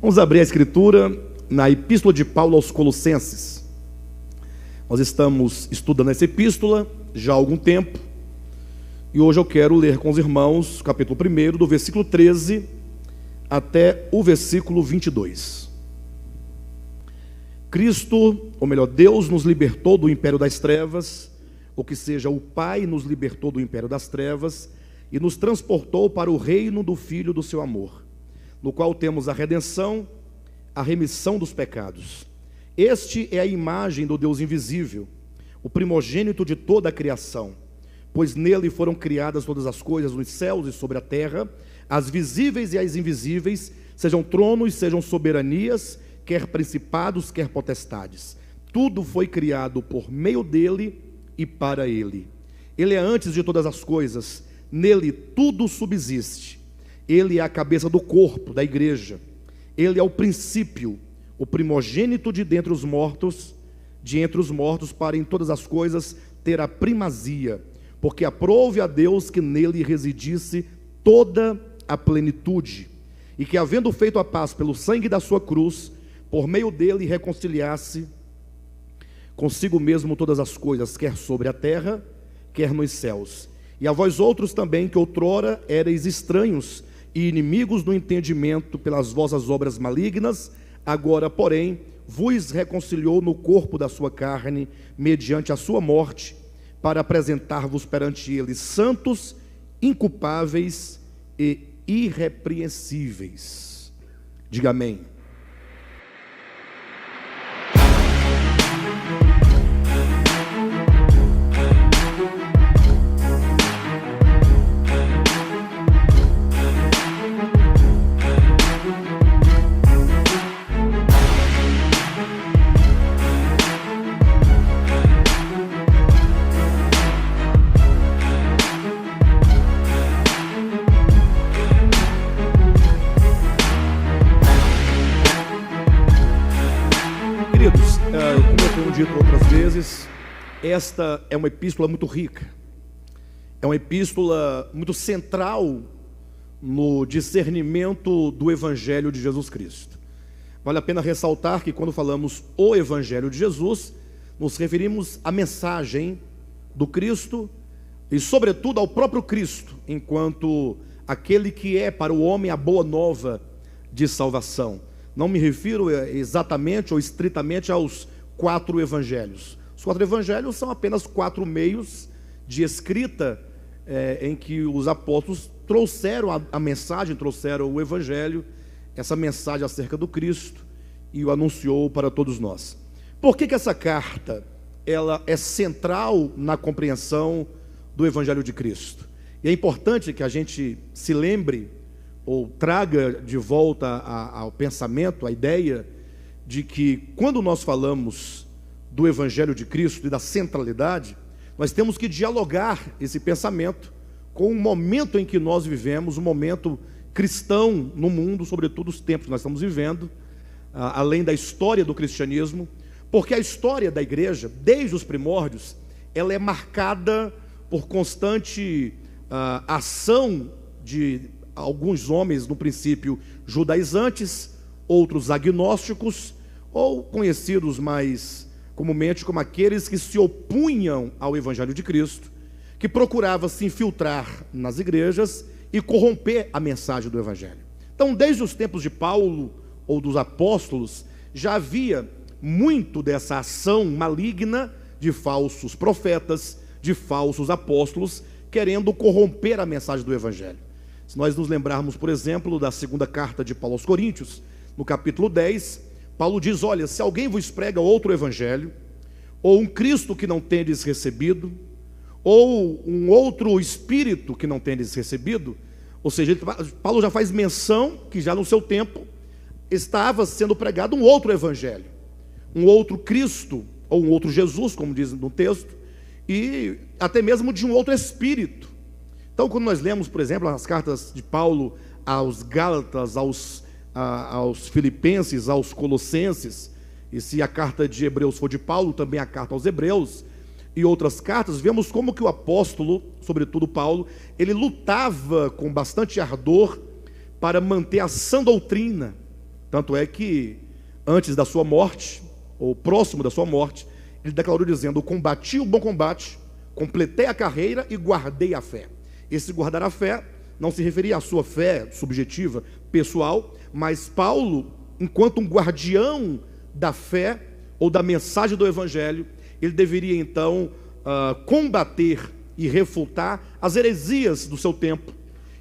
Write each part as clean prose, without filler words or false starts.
Vamos abrir a escritura na epístola de Paulo aos Colossenses. Nós estamos estudando essa epístola já há algum tempo, e hoje eu quero ler com os irmãos o capítulo 1, do versículo 13 até o versículo 22. Cristo, ou melhor, Deus nos libertou do império das trevas, ou que seja, o Pai nos libertou do império das trevas e nos transportou para o reino do Filho do seu amor, no qual temos a redenção, a remissão dos pecados. Este é a imagem do Deus invisível, o primogênito de toda a criação, pois nele foram criadas todas as coisas nos céus e sobre a terra, as visíveis e as invisíveis, sejam tronos, sejam soberanias, quer principados, quer potestades. Tudo foi criado por meio dele e para ele. Ele é antes de todas as coisas, nele tudo subsiste. Ele é a cabeça do corpo, da igreja. Ele é o princípio, o primogênito de entre os mortos, para em todas as coisas ter a primazia, porque aprouve a Deus que nele residisse toda a plenitude, e que, havendo feito a paz pelo sangue da sua cruz, por meio dele reconciliasse consigo mesmo todas as coisas, quer sobre a terra, quer nos céus. E a vós outros também, que outrora erais estranhos e inimigos do entendimento pelas vossas obras malignas, agora, porém, vos reconciliou no corpo da sua carne, mediante a sua morte, para apresentar-vos perante ele santos, inculpáveis e irrepreensíveis. Diga amém. Dito outras vezes, esta é uma epístola muito rica, é uma epístola muito central no discernimento do Evangelho de Jesus Cristo. Vale a pena ressaltar que quando falamos o Evangelho de Jesus, nos referimos à mensagem do Cristo e sobretudo ao próprio Cristo, enquanto aquele que é para o homem a boa nova de salvação. Não me refiro exatamente ou estritamente aos 4 evangelhos. Os 4 evangelhos são apenas 4 meios de escrita em que os apóstolos trouxeram a mensagem, trouxeram o evangelho, essa mensagem acerca do Cristo, e o anunciou para todos nós. Por que essa carta ela é central na compreensão do evangelho de Cristo? E é importante que a gente se lembre ou traga de volta ao pensamento, a ideia de que quando nós falamos do Evangelho de Cristo e da centralidade, nós temos que dialogar esse pensamento com o momento em que nós vivemos, o momento cristão no mundo, sobretudo os tempos que nós estamos vivendo, além da história do cristianismo, porque a história da igreja, desde os primórdios, ela é marcada por constante ação de alguns homens, no princípio judaizantes, outros agnósticos, ou conhecidos mais comumente como aqueles que se opunham ao Evangelho de Cristo, que procurava se infiltrar nas igrejas e corromper a mensagem do Evangelho. Então, desde os tempos de Paulo ou dos apóstolos, já havia muito dessa ação maligna de falsos profetas, de falsos apóstolos, querendo corromper a mensagem do Evangelho. Se nós nos lembrarmos, por exemplo, da segunda carta de Paulo aos Coríntios, no capítulo 10, Paulo diz: olha, se alguém vos prega outro evangelho, ou um Cristo que não tendes recebido, ou um outro Espírito que não tendes recebido, ou seja, Paulo já faz menção que já no seu tempo estava sendo pregado um outro evangelho, um outro Cristo, ou um outro Jesus, como diz no texto, e até mesmo de um outro Espírito. Então, quando nós lemos, por exemplo, as cartas de Paulo aos Gálatas, aos Filipenses, aos Colossenses, e se a carta de Hebreus for de Paulo, também a carta aos Hebreus e outras cartas, vemos como que o apóstolo, sobretudo Paulo, ele lutava com bastante ardor para manter a sã doutrina, Tanto é que, antes da sua morte, ou próximo da sua morte, ele declarou dizendo: combati o bom combate, completei a carreira e guardei a fé. Esse guardar a fé não se referia à sua fé subjetiva, pessoal, mas Paulo, enquanto um guardião da fé ou da mensagem do Evangelho, ele deveria então combater e refutar as heresias do seu tempo.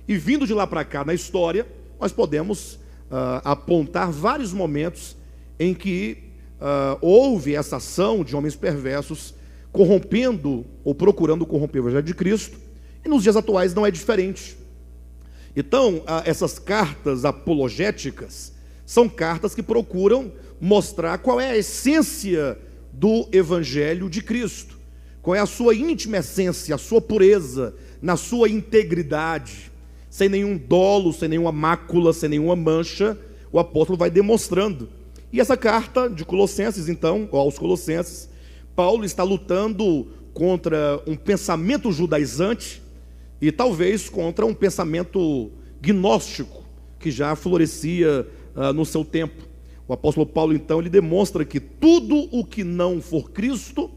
E vindo de lá para cá na história, nós podemos apontar vários momentos em que houve essa ação de homens perversos corrompendo ou procurando corromper o Evangelho de Cristo, e nos dias atuais não é diferente. Então, essas cartas apologéticas são cartas que procuram mostrar qual é a essência do Evangelho de Cristo, qual é a sua íntima essência, a sua pureza, na sua integridade, sem nenhum dolo, sem nenhuma mácula, sem nenhuma mancha. O apóstolo vai demonstrando. E essa carta de Colossenses, então, ou aos Colossenses, Paulo está lutando contra um pensamento judaizante e talvez contra um pensamento gnóstico que já florescia no seu tempo. O apóstolo Paulo, então, ele demonstra que tudo o que não for Cristo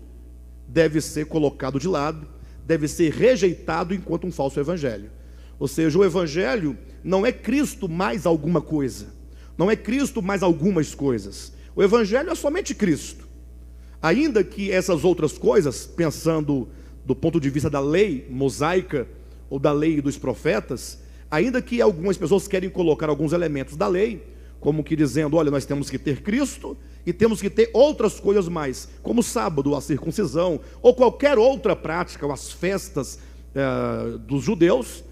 deve ser colocado de lado, deve ser rejeitado enquanto um falso evangelho. Ou seja, o evangelho não é Cristo mais alguma coisa, não é Cristo mais algumas coisas. O evangelho é somente Cristo. Ainda que essas outras coisas, pensando do ponto de vista da lei mosaica ou da lei dos profetas, ainda que algumas pessoas querem colocar alguns elementos da lei, como que dizendo: olha, nós temos que ter Cristo e temos que ter outras coisas mais, como o sábado, a circuncisão, ou qualquer outra prática, ou as festas dos judeus,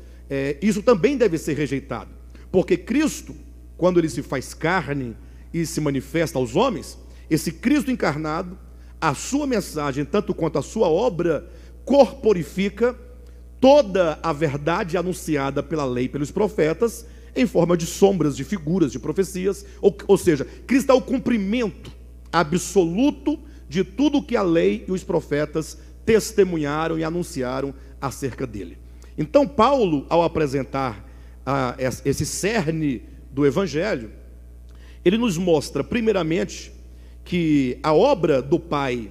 isso também deve ser rejeitado, porque Cristo, quando ele se faz carne e se manifesta aos homens, esse Cristo encarnado, a sua mensagem, tanto quanto a sua obra, corporifica toda a verdade anunciada pela lei e pelos profetas, em forma de sombras, de figuras, de profecias, ou seja, Cristo é o cumprimento absoluto de tudo que a lei e os profetas testemunharam e anunciaram acerca dele. Então Paulo, ao apresentar esse cerne do Evangelho, ele nos mostra primeiramente que a obra do Pai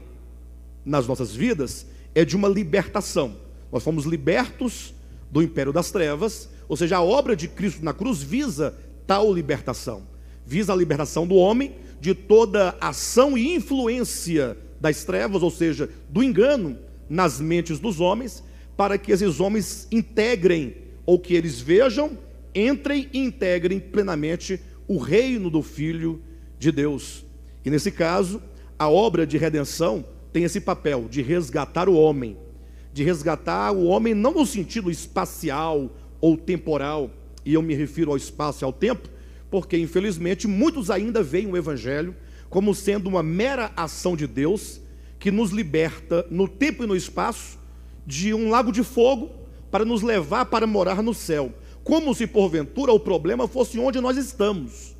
nas nossas vidas é de uma libertação. Nós fomos libertos do império das trevas, ou seja, a obra de Cristo na cruz visa tal libertação, visa a libertação do homem de toda ação e influência das trevas, ou seja, do engano nas mentes dos homens, para que esses homens integrem, ou que eles vejam, entrem e integrem plenamente o reino do Filho de Deus. E nesse caso, a obra de redenção tem esse papel de resgatar o homem, não no sentido espacial ou temporal, e eu me refiro ao espaço e ao tempo, porque infelizmente muitos ainda veem o Evangelho como sendo uma mera ação de Deus, que nos liberta no tempo e no espaço de um lago de fogo, para nos levar para morar no céu, como se porventura o problema fosse onde nós estamos.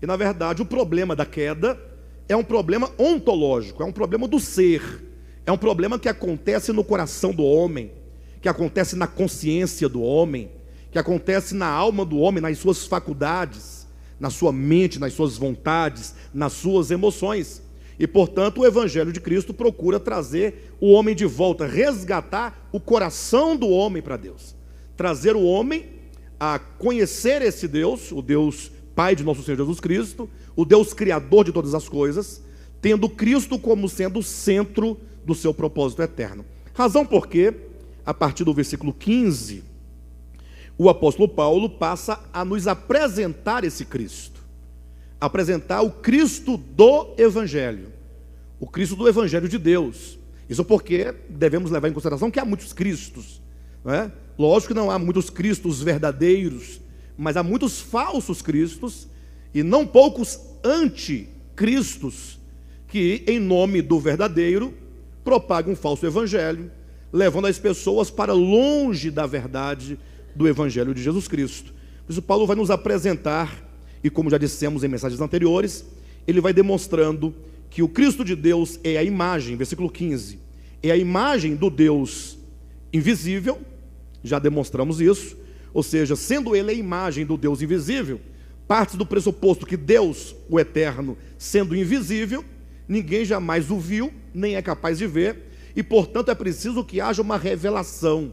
E na verdade o problema da queda é um problema ontológico, é um problema do ser, é um problema que acontece no coração do homem, que acontece na consciência do homem, que acontece na alma do homem, nas suas faculdades, na sua mente, nas suas vontades, nas suas emoções. E portanto o Evangelho de Cristo procura trazer o homem de volta, resgatar o coração do homem para Deus, trazer o homem a conhecer esse Deus, o Deus Pai de nosso Senhor Jesus Cristo, o Deus Criador de todas as coisas, tendo Cristo como sendo o centro do seu propósito eterno. Razão porque, a partir do versículo 15, o apóstolo Paulo passa a nos apresentar esse Cristo, apresentar o Cristo do Evangelho, o Cristo do Evangelho de Deus. Isso porque devemos levar em consideração que há muitos Cristos, não é? Lógico que não há muitos Cristos verdadeiros, mas há muitos falsos Cristos e não poucos anticristos que, em nome do verdadeiro, propagam um falso evangelho, levando as pessoas para longe da verdade do Evangelho de Jesus Cristo. Por isso Paulo vai nos apresentar, e como já dissemos em mensagens anteriores, ele vai demonstrando que o Cristo de Deus é a imagem, versículo 15, é a imagem do Deus invisível, já demonstramos isso, ou seja, sendo ele a imagem do Deus invisível, parte do pressuposto que Deus, o eterno, sendo invisível, ninguém jamais o viu, nem é capaz de ver, e portanto é preciso que haja uma revelação,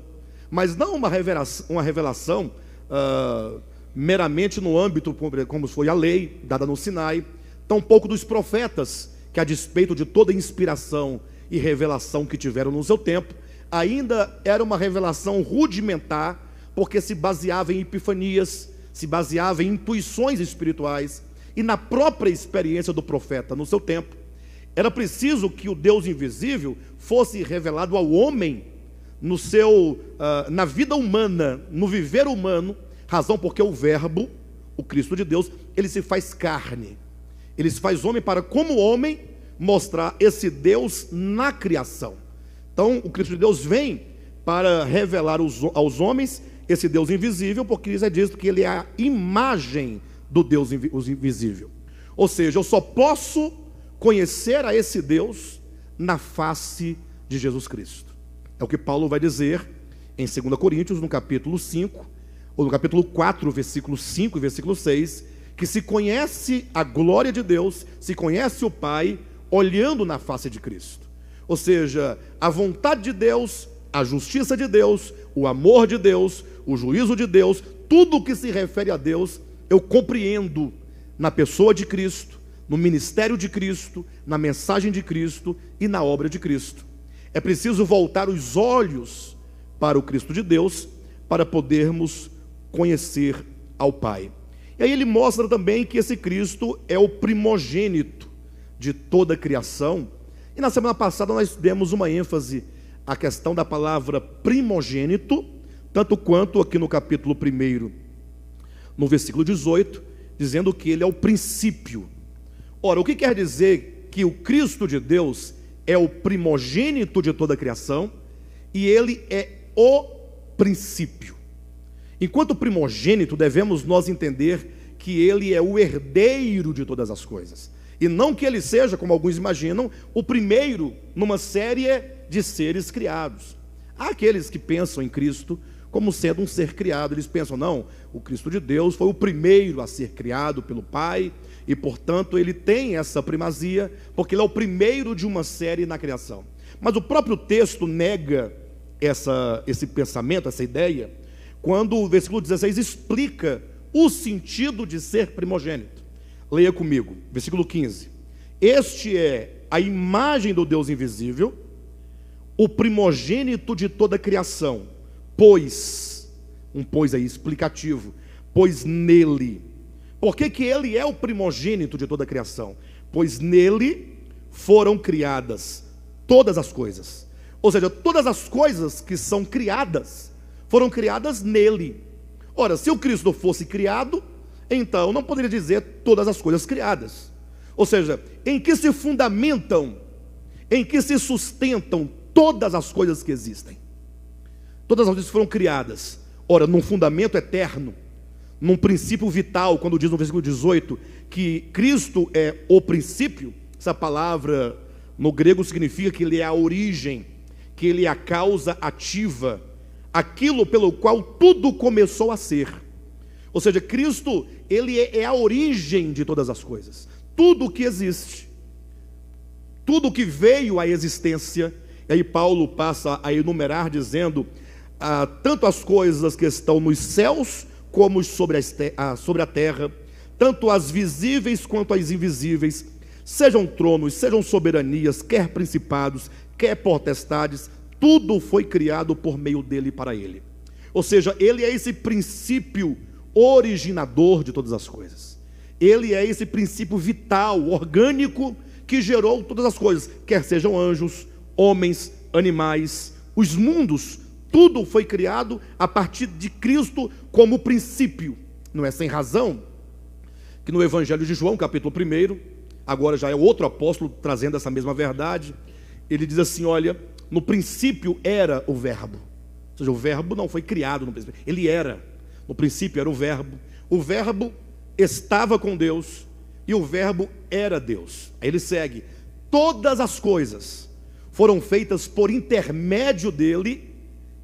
mas não uma revelação meramente no âmbito, como foi a lei dada no Sinai, tampouco dos profetas, que a despeito de toda inspiração e revelação que tiveram no seu tempo, ainda era uma revelação rudimentar, porque se baseava em epifanias, se baseava em intuições espirituais, e na própria experiência do profeta no seu tempo. Era preciso que o Deus invisível fosse revelado ao homem na vida humana, no viver humano, razão porque o verbo, o Cristo de Deus, ele se faz carne, ele se faz homem para, como homem, mostrar esse Deus na criação. Então o Cristo de Deus vem para revelar aos homens esse Deus invisível, porque isso é dito que ele é a imagem do Deus invisível. Ou seja, eu só posso conhecer a esse Deus na face de Jesus Cristo. É o que Paulo vai dizer em 2 Coríntios, no capítulo 5, ou no capítulo 4, versículo 5 e versículo 6, que se conhece a glória de Deus, se conhece o Pai, olhando na face de Cristo. Ou seja, a vontade de Deus, a justiça de Deus, o amor de Deus, o juízo de Deus, tudo o que se refere a Deus, eu compreendo na pessoa de Cristo, no ministério de Cristo, na mensagem de Cristo e na obra de Cristo. É preciso voltar os olhos para o Cristo de Deus, para podermos conhecer ao Pai. E aí ele mostra também que esse Cristo é o primogênito de toda a criação. E na semana passada nós demos uma ênfase à questão da palavra primogênito, tanto quanto aqui no capítulo 1, no versículo 18, dizendo que ele é o princípio. Ora, o que quer dizer que o Cristo de Deus é o primogênito de toda a criação e ele é o princípio? Enquanto primogênito, devemos nós entender que ele é o herdeiro de todas as coisas, e não que ele seja, como alguns imaginam, o primeiro numa série de seres criados. Há aqueles que pensam em Cristo como sendo um ser criado. Eles pensam, não, o Cristo de Deus foi o primeiro a ser criado pelo Pai, e portanto ele tem essa primazia, porque ele é o primeiro de uma série na criação. Mas o próprio texto nega esse pensamento, essa ideia, quando o versículo 16 explica o sentido de ser primogênito. Leia comigo, versículo 15. Este é a imagem do Deus invisível, o primogênito de toda a criação, pois aí explicativo, pois nele. Por que ele é o primogênito de toda a criação? Pois nele foram criadas todas as coisas. Ou seja, todas as coisas que são criadas, foram criadas nele. Ora, se o Cristo fosse criado, então não poderia dizer todas as coisas criadas. Ou seja, em que se fundamentam, em que se sustentam todas as coisas que existem? Todas as coisas foram criadas, ora, num fundamento eterno, num princípio vital. Quando diz no versículo 18 que Cristo é o princípio, essa palavra no grego significa que ele é a origem, que ele é a causa ativa, aquilo pelo qual tudo começou a ser. Ou seja, Cristo, ele é a origem de todas as coisas. Tudo o que existe, tudo o que veio à existência. E aí Paulo passa a enumerar dizendo, tanto as coisas que estão nos céus, como sobre a terra, tanto as visíveis quanto as invisíveis, sejam tronos, sejam soberanias, quer principados, quer potestades, tudo foi criado por meio dele e para ele. Ou seja, ele é esse princípio originador de todas as coisas. Ele é esse princípio vital, orgânico, que gerou todas as coisas, quer sejam anjos, homens, animais, os mundos, tudo foi criado a partir de Cristo como princípio. Não é sem razão que no Evangelho de João, capítulo 1, agora já é outro apóstolo trazendo essa mesma verdade, ele diz assim, olha, no princípio era o verbo. Ou seja, o verbo não foi criado no princípio, ele era. No princípio era o verbo estava com Deus, e o verbo era Deus. Aí ele segue, todas as coisas foram feitas por intermédio dele,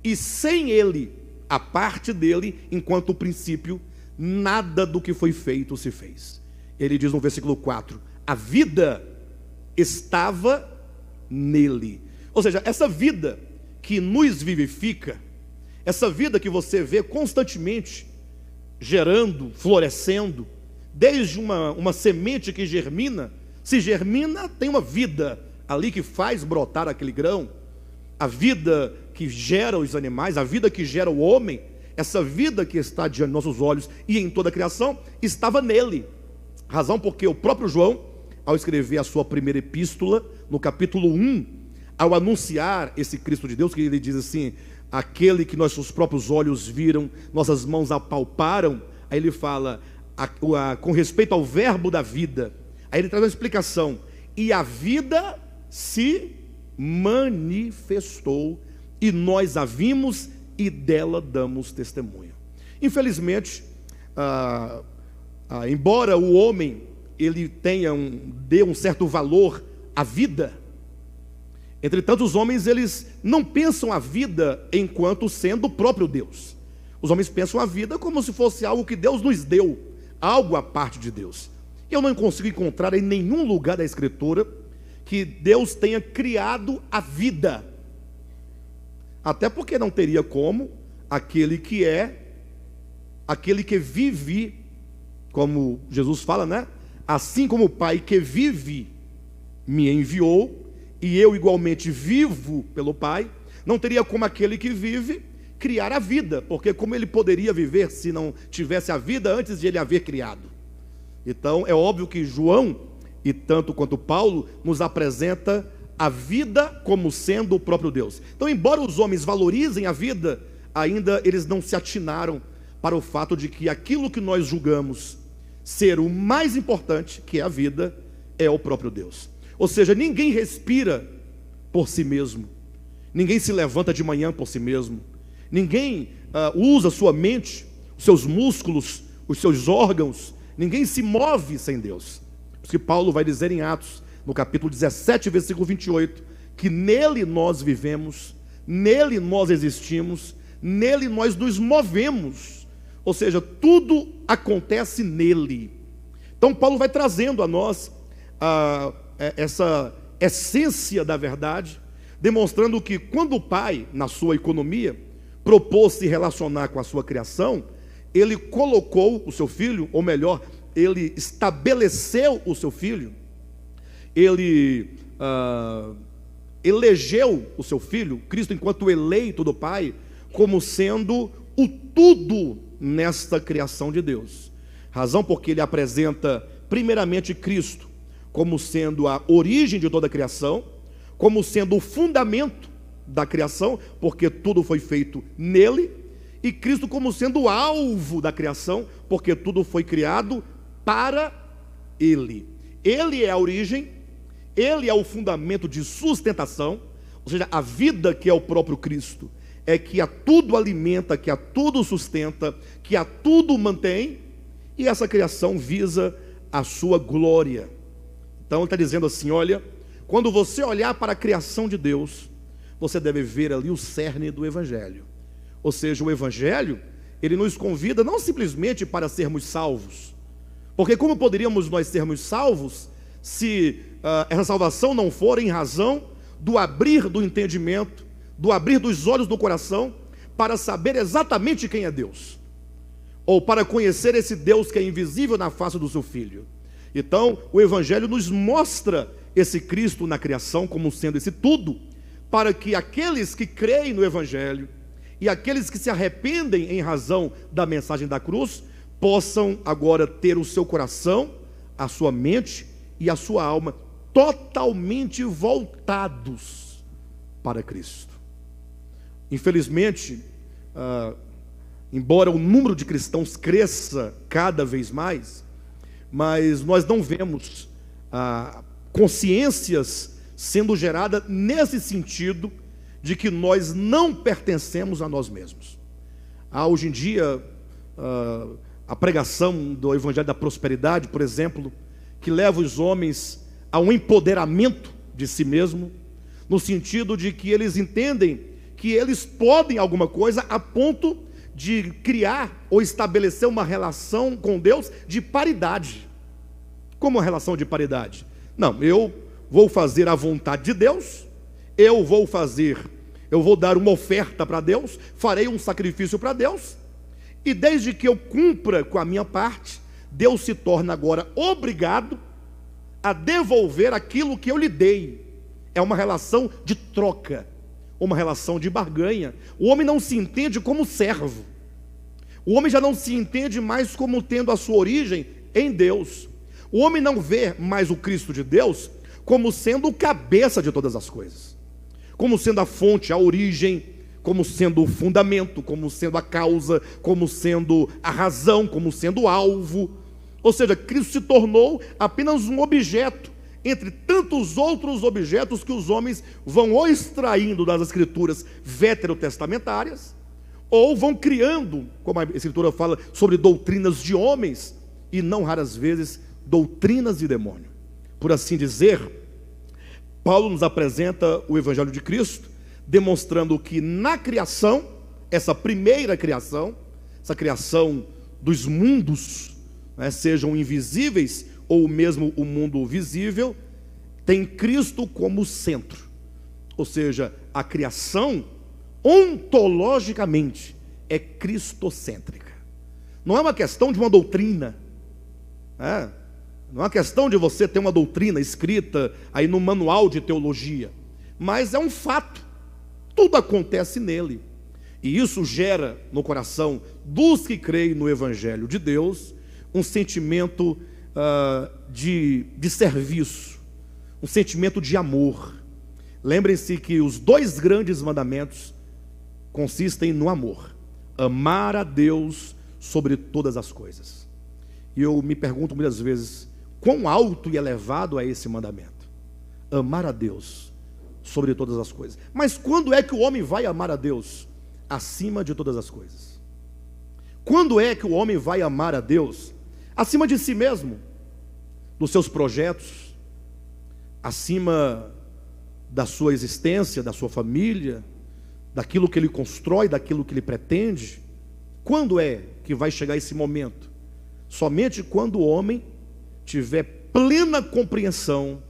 e sem ele, a parte dele, enquanto o princípio, nada do que foi feito se fez. Ele diz no versículo 4: a vida estava nele. Ou seja, essa vida que nos vivifica, essa vida que você vê constantemente gerando, florescendo, desde uma semente que germina, se germina, tem uma vida ali que faz brotar aquele grão, a vida que gera os animais, a vida que gera o homem, essa vida que está diante de nossos olhos e em toda a criação, estava nele. Razão porque o próprio João, ao escrever a sua primeira epístola, no capítulo 1, ao anunciar esse Cristo de Deus, que ele diz assim: aquele que nossos próprios olhos viram, nossas mãos apalparam. Aí ele fala com respeito ao verbo da vida, aí ele traz uma explicação: e a vida se manifestou, e nós a vimos e dela damos testemunho. Infelizmente, embora o homem ele dê um certo valor à vida, entretanto os homens eles não pensam a vida enquanto sendo o próprio Deus. Os homens pensam a vida como se fosse algo que Deus nos deu, algo à parte de Deus. Eu não consigo encontrar em nenhum lugar da Escritura que Deus tenha criado a vida, até porque não teria como aquele que vive, como Jesus fala, né? Assim como o Pai que vive me enviou, e eu igualmente vivo pelo Pai, não teria como aquele que vive criar a vida, porque como ele poderia viver se não tivesse a vida antes de ele haver criado? Então é óbvio que João, e tanto quanto Paulo, nos apresenta a vida como sendo o próprio Deus. Então, embora os homens valorizem a vida, ainda eles não se atinaram para o fato de que aquilo que nós julgamos ser o mais importante, que é a vida, é o próprio Deus. Ou seja, ninguém respira por si mesmo, ninguém se levanta de manhã por si mesmo, ninguém usa sua mente, os seus músculos, os seus órgãos, ninguém se move sem Deus. Por isso que Paulo vai dizer em Atos, no capítulo 17, versículo 28, que nele nós vivemos, nele nós existimos, nele nós nos movemos. Ou seja, tudo acontece nele. Então Paulo vai trazendo a nós essa essência da verdade, demonstrando que quando o Pai, na sua economia, propôs se relacionar com a sua criação, ele colocou o seu filho, ou melhor, ele estabeleceu o seu filho, ele elegeu o seu filho, Cristo enquanto eleito do Pai, como sendo o tudo nesta criação de Deus. Razão porque ele apresenta primeiramente Cristo como sendo a origem de toda a criação, como sendo o fundamento da criação, porque tudo foi feito nele, e Cristo como sendo o alvo da criação, porque tudo foi criado para ele. Ele é a origem, ele é o fundamento de sustentação, ou seja, a vida que é o próprio Cristo, é que a tudo alimenta, que a tudo sustenta, que a tudo mantém, e essa criação visa a sua glória. Então ele está dizendo assim: olha, quando você olhar para a criação de Deus, você deve ver ali o cerne do Evangelho. Ou seja, o Evangelho, ele nos convida não simplesmente para sermos salvos, porque como poderíamos nós sermos salvos se essa salvação não for em razão do abrir do entendimento, do abrir dos olhos do coração, para saber exatamente quem é Deus, ou para conhecer esse Deus que é invisível na face do seu Filho. Então, o Evangelho nos mostra esse Cristo na criação como sendo esse tudo, para que aqueles que creem no Evangelho e aqueles que se arrependem em razão da mensagem da cruz, possam agora ter o seu coração, a sua mente e a sua alma totalmente voltados para Cristo. Infelizmente, embora o número de cristãos cresça cada vez mais, mas nós não vemos consciências sendo geradas nesse sentido de que nós não pertencemos a nós mesmos. Há hoje em dia a pregação do Evangelho da Prosperidade, por exemplo, que leva os homens a um empoderamento de si mesmo, no sentido de que eles entendem que eles podem alguma coisa a ponto de criar ou estabelecer uma relação com Deus de paridade. Como uma relação de paridade? Não, eu vou fazer a vontade de Deus, eu vou dar uma oferta para Deus, farei um sacrifício para Deus, e desde que eu cumpra com a minha parte, Deus se torna agora obrigado a devolver aquilo que eu lhe dei. É uma relação de troca, uma relação de barganha. O homem não se entende como servo, o homem já não se entende mais como tendo a sua origem em Deus. O homem não vê mais o Cristo de Deus como sendo o cabeça de todas as coisas, como sendo a fonte, a origem, como sendo o fundamento, como sendo a causa, como sendo a razão, como sendo o alvo. Ou seja, Cristo se tornou apenas um objeto, entre tantos outros objetos que os homens vão ou extraindo das escrituras veterotestamentárias, ou vão criando, como a escritura fala, sobre doutrinas de homens, e não raras vezes, doutrinas de demônio. Por assim dizer, Paulo nos apresenta o Evangelho de Cristo, demonstrando que na criação, essa primeira criação, essa criação dos mundos, sejam invisíveis ou mesmo o mundo visível, tem Cristo como centro. Ou seja, a criação ontologicamente é cristocêntrica. Não é uma questão de uma doutrina, não é uma questão de você ter uma doutrina escrita aí no manual de teologia, mas é um fato, tudo acontece nele, e isso gera no coração dos que creem no Evangelho de Deus um sentimento de serviço, um sentimento de amor. Lembrem-se que os 2 grandes mandamentos consistem no amor: amar a Deus sobre todas as coisas. E eu me pergunto muitas vezes, quão alto e elevado é esse mandamento? Amar a Deus sobre todas as coisas. Mas quando é que o homem vai amar a Deus acima de todas as coisas? Quando é que o homem vai amar a Deus acima de si mesmo, dos seus projetos, acima da sua existência, da sua família, daquilo que ele constrói, daquilo que ele pretende? Quando é que vai chegar esse momento? Somente quando o homem tiver plena compreensão,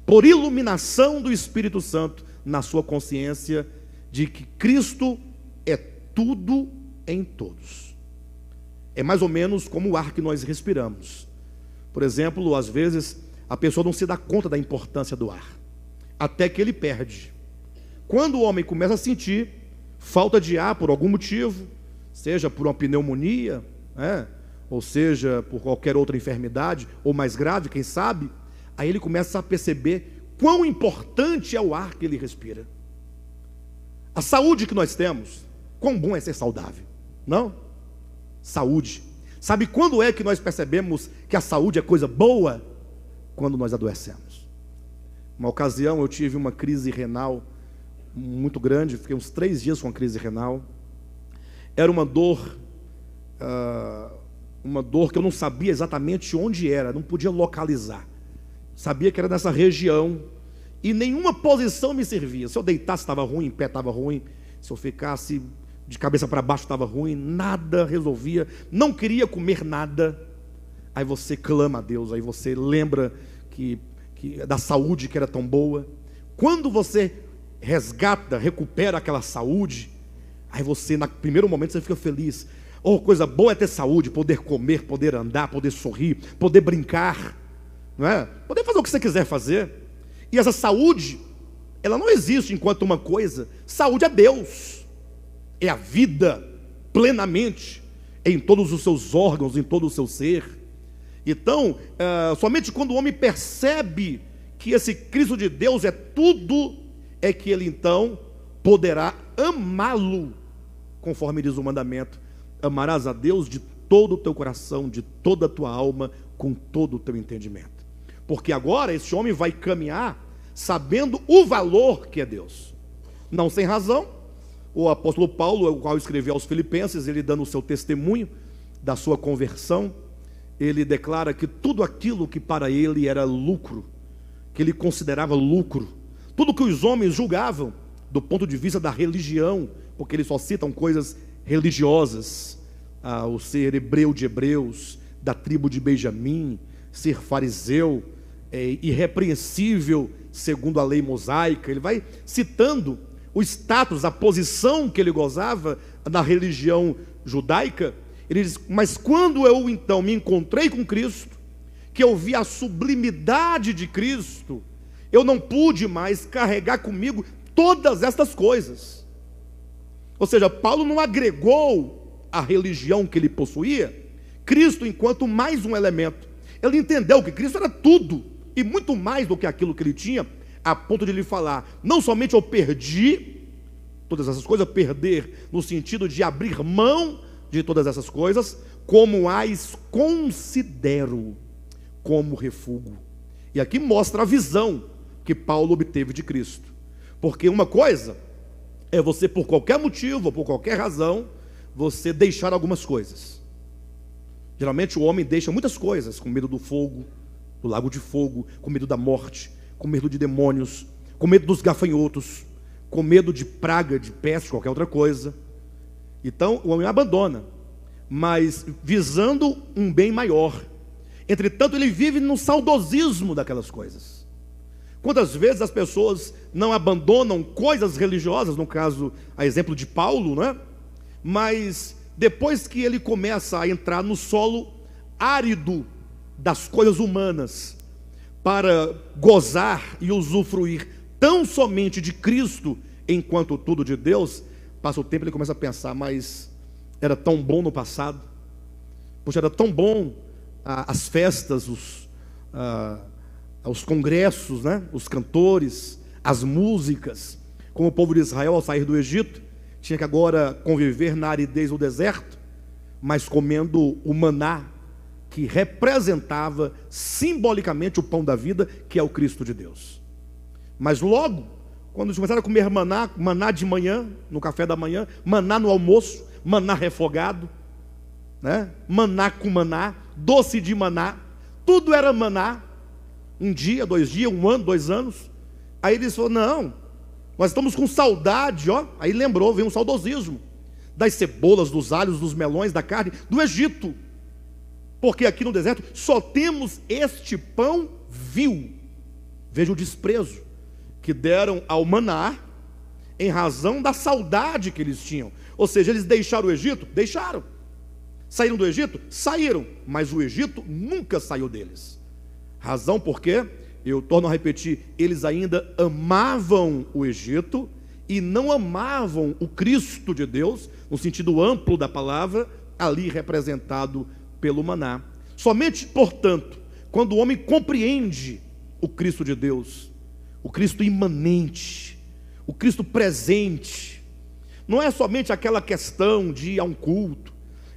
por iluminação do Espírito Santo, na sua consciência, de que Cristo é tudo em todos. É mais ou menos como o ar que nós respiramos. Por exemplo, às vezes a pessoa não se dá conta da importância do ar, até que ele perde. Quando o homem começa a sentir falta de ar por algum motivo, seja por uma pneumonia, ou seja por qualquer outra enfermidade, ou mais grave, quem sabe, aí ele começa a perceber quão importante é o ar que ele respira. A saúde que nós temos, quão bom é ser saudável, não? Saúde. Sabe quando é que nós percebemos que a saúde é coisa boa? Quando nós adoecemos. Uma ocasião eu tive uma crise renal muito grande, fiquei uns 3 dias com a crise renal. Era uma dor que eu não sabia exatamente onde era, não podia localizar. Sabia que era nessa região, e nenhuma posição me servia. Se eu deitasse estava ruim, em pé estava ruim, se eu ficasse de cabeça para baixo estava ruim, nada resolvia, não queria comer nada. Aí você clama a Deus, aí você lembra que da saúde que era tão boa. Quando você resgata, recupera aquela saúde, aí você, no primeiro momento, você fica feliz. Oh, coisa boa é ter saúde, poder comer, poder andar, poder sorrir, poder brincar, não é? Poder fazer o que você quiser fazer. E essa saúde, ela não existe enquanto uma coisa. Saúde é Deus, é a vida plenamente em todos os seus órgãos, em todo o seu ser. Então, somente quando o homem percebe que esse Cristo de Deus é tudo, é que ele então poderá amá-lo, conforme diz o mandamento: amarás a Deus de todo o teu coração, de toda a tua alma, com todo o teu entendimento. Porque agora esse homem vai caminhar sabendo o valor que é Deus. Não sem razão, o apóstolo Paulo, o qual escreveu aos Filipenses, ele dando o seu testemunho da sua conversão, ele declara que tudo aquilo que para ele era lucro, que ele considerava lucro, tudo que os homens julgavam do ponto de vista da religião, porque eles só citam coisas religiosas, o ser hebreu de hebreus, da tribo de Benjamim, ser fariseu, irrepreensível segundo a lei mosaica. Ele vai citando o status, a posição que ele gozava na religião judaica. Ele diz: mas quando eu então me encontrei com Cristo, que eu vi a sublimidade de Cristo, eu não pude mais carregar comigo todas estas coisas. Ou seja, Paulo não agregou à religião que ele possuía Cristo enquanto mais um elemento. Ele entendeu que Cristo era tudo e muito mais do que aquilo que ele tinha, a ponto de lhe falar: não somente eu perdi todas essas coisas, perder no sentido de abrir mão de todas essas coisas, como as considero como refúgio. E aqui mostra a visão que Paulo obteve de Cristo. Porque uma coisa é você, por qualquer motivo, ou por qualquer razão, você deixar algumas coisas. Geralmente o homem deixa muitas coisas, com medo do fogo, do lago de fogo, com medo da morte, com medo de demônios, com medo dos gafanhotos, com medo de praga, de peste, qualquer outra coisa. Então o homem abandona, mas visando um bem maior. Entretanto, ele vive no saudosismo daquelas coisas. Quantas vezes as pessoas não abandonam coisas religiosas, no caso, a exemplo de Paulo, né? Mas depois que ele começa a entrar no solo árido das coisas humanas, para gozar e usufruir tão somente de Cristo, enquanto tudo de Deus, passa o tempo e ele começa a pensar: mas era tão bom no passado, poxa, era tão bom as festas, os congressos, né? Os cantores, as músicas, como o povo de Israel ao sair do Egito, tinha que agora conviver na aridez do deserto, mas comendo o maná, que representava simbolicamente o pão da vida, que é o Cristo de Deus. Mas logo, quando eles começaram a comer maná, maná de manhã, no café da manhã, maná no almoço, maná refogado, né? Maná com maná, doce de maná, tudo era maná, um dia, 2 dias, 1 ano, 2 anos. Aí eles falaram: não, nós estamos com saudade, ó. Aí lembrou, veio um saudosismo das cebolas, dos alhos, dos melões, da carne do Egito, porque aqui no deserto só temos este pão vil. Veja o desprezo que deram ao maná, em razão da saudade que eles tinham. Ou seja, eles deixaram o Egito? Deixaram. Saíram do Egito? Saíram, mas o Egito nunca saiu deles. Razão porque, eu torno a repetir, eles ainda amavam o Egito e não amavam o Cristo de Deus, no sentido amplo da palavra, ali representado pelo maná. Somente, portanto, quando o homem compreende o Cristo de Deus, o Cristo imanente, o Cristo presente, não é somente aquela questão de ir a um culto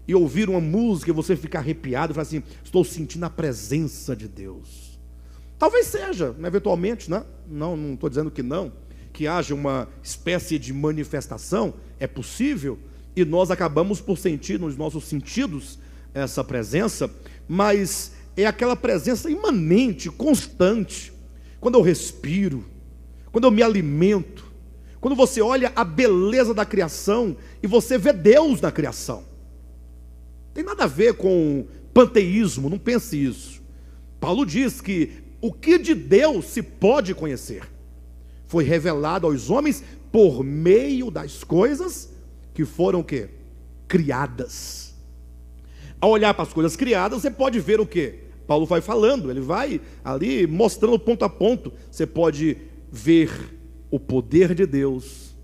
e ouvir uma música e você ficar arrepiado e falar assim: estou sentindo a presença de Deus. Talvez seja, eventualmente, né? Não estou dizendo que não, que haja uma espécie de manifestação, é possível, e nós acabamos por sentir nos nossos sentidos essa presença, mas é aquela presença imanente, constante. Quando eu respiro, quando eu me alimento, quando você olha a beleza da criação e você vê Deus na criação. Tem nada a ver com panteísmo, não pense isso. Paulo diz que o que de Deus se pode conhecer foi revelado aos homens por meio das coisas que foram o quê? Criadas. Ao olhar para as coisas criadas, você pode ver o quê? Paulo vai falando, ele vai ali mostrando ponto a ponto. Você pode ver o poder de Deus,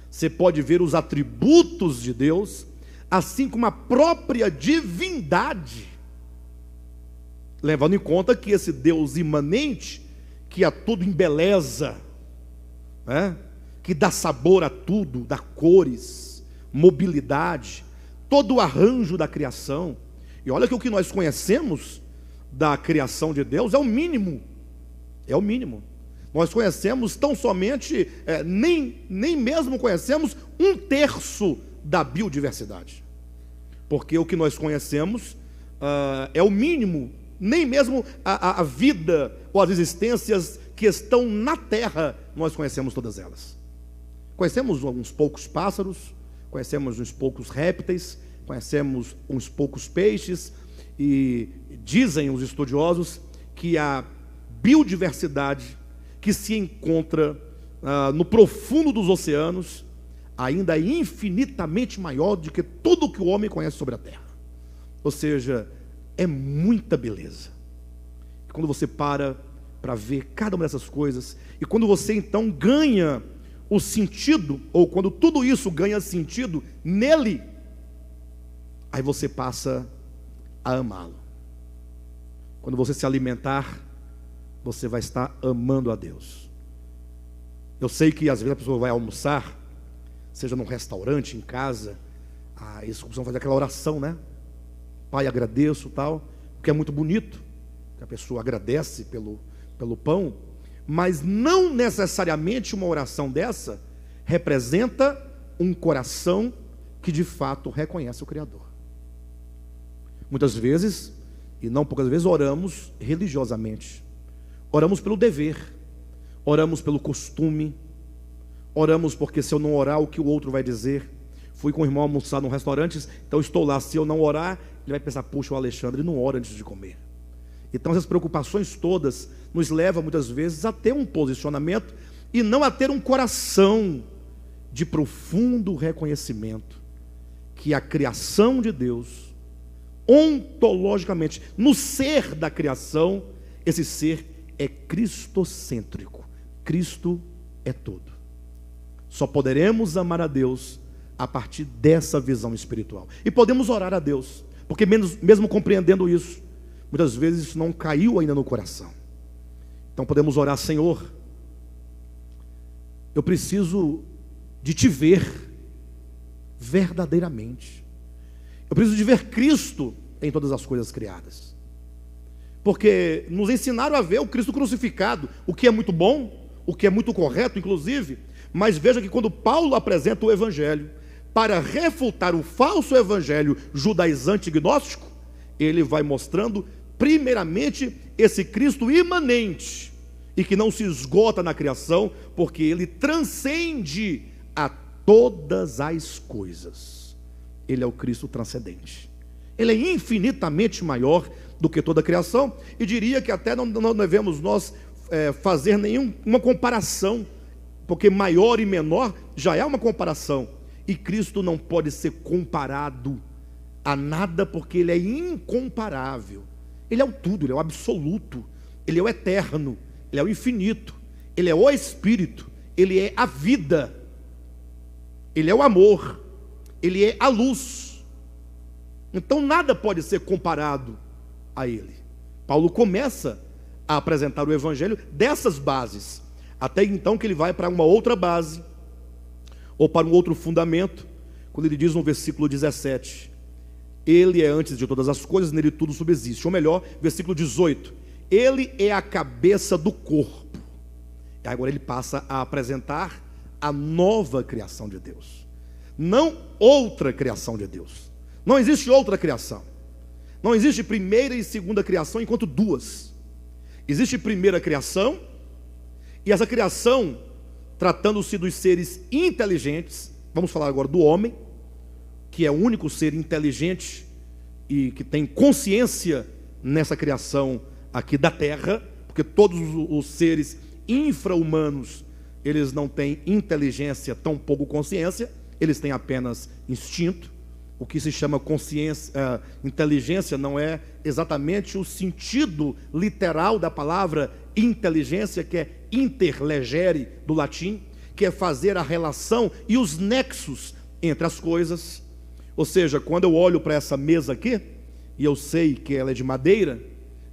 você pode ver os atributos de Deus, assim como a própria divindade, levando em conta que esse Deus imanente, que a tudo embeleza, né? Que dá sabor a tudo, dá cores, mobilidade, todo o arranjo da criação. E olha que o que nós conhecemos da criação de Deus é o mínimo. É o mínimo. Nós conhecemos tão somente, nem mesmo conhecemos 1/3 da biodiversidade. Porque o que nós conhecemos é o mínimo. Nem mesmo a vida ou as existências que estão na terra, nós conhecemos todas elas. Conhecemos alguns poucos pássaros, conhecemos uns poucos répteis, conhecemos uns poucos peixes, e dizem os estudiosos que a biodiversidade que se encontra no profundo dos oceanos ainda é infinitamente maior do que tudo que o homem conhece sobre a terra. Ou seja, é muita beleza. Quando você para ver cada uma dessas coisas, e quando você então ganha o sentido, ou quando tudo isso ganha sentido nele, aí você passa a amá-lo. Quando você se alimentar, você vai estar amando a Deus. Eu sei que às vezes a pessoa vai almoçar, seja num restaurante, em casa, eles costumam fazer aquela oração, né? Pai, agradeço, tal, porque é muito bonito, que a pessoa agradece pelo pão, mas não necessariamente uma oração dessa representa um coração que de fato reconhece o Criador. Muitas vezes, e não poucas vezes, oramos religiosamente, oramos pelo dever, oramos pelo costume, oramos porque se eu não orar, o que o outro vai dizer? Fui com o irmão almoçar num restaurante, então estou lá, se eu não orar, ele vai pensar, puxa, o Alexandre não ora antes de comer. Então essas preocupações todas nos levam muitas vezes a ter um posicionamento e não a ter um coração de profundo reconhecimento que a criação de Deus, ontologicamente, no ser da criação, esse ser é cristocêntrico. Cristo é tudo. Só poderemos amar a Deus a partir dessa visão espiritual. E podemos orar a Deus, porque mesmo compreendendo isso, muitas vezes isso não caiu ainda no coração. Então podemos orar, Senhor, eu preciso de te ver verdadeiramente. Eu preciso de ver Cristo em todas as coisas criadas. Porque nos ensinaram a ver o Cristo crucificado, o que é muito bom, o que é muito correto, inclusive. Mas veja que quando Paulo apresenta o Evangelho para refutar o falso evangelho judaizante e gnóstico, ele vai mostrando primeiramente esse Cristo imanente e que não se esgota na criação, porque ele transcende a todas as coisas. Ele é o Cristo transcendente. Ele é infinitamente maior do que toda a criação, e diria que até não devemos nós fazer nenhuma comparação, porque maior e menor já é uma comparação, e Cristo não pode ser comparado a nada, porque ele é incomparável. Ele é o tudo, ele é o absoluto, ele é o eterno, ele é o infinito, ele é o Espírito, ele é a vida, ele é o amor, ele é a luz. Então nada pode ser comparado a ele. Paulo começa a apresentar o evangelho dessas bases, até então que ele vai para uma outra base, ou para um outro fundamento, quando ele diz no versículo 17, ele é antes de todas as coisas, nele tudo subsiste. Ou melhor, versículo 18, ele é a cabeça do corpo. E agora ele passa a apresentar a nova criação de Deus, não outra criação de Deus. Não existe outra criação. Não existe primeira e segunda criação enquanto duas. Existe primeira criação, e essa criação, tratando-se dos seres inteligentes, vamos falar agora do homem, que é o único ser inteligente e que tem consciência nessa criação aqui da terra, porque todos os seres infra-humanos, eles não têm inteligência, tampouco consciência, eles têm apenas instinto. O que se chama consciência, inteligência não é exatamente o sentido literal da palavra inteligência, que é interlegere do latim, que é fazer a relação e os nexos entre as coisas. Ou seja, quando eu olho para essa mesa aqui, e eu sei que ela é de madeira,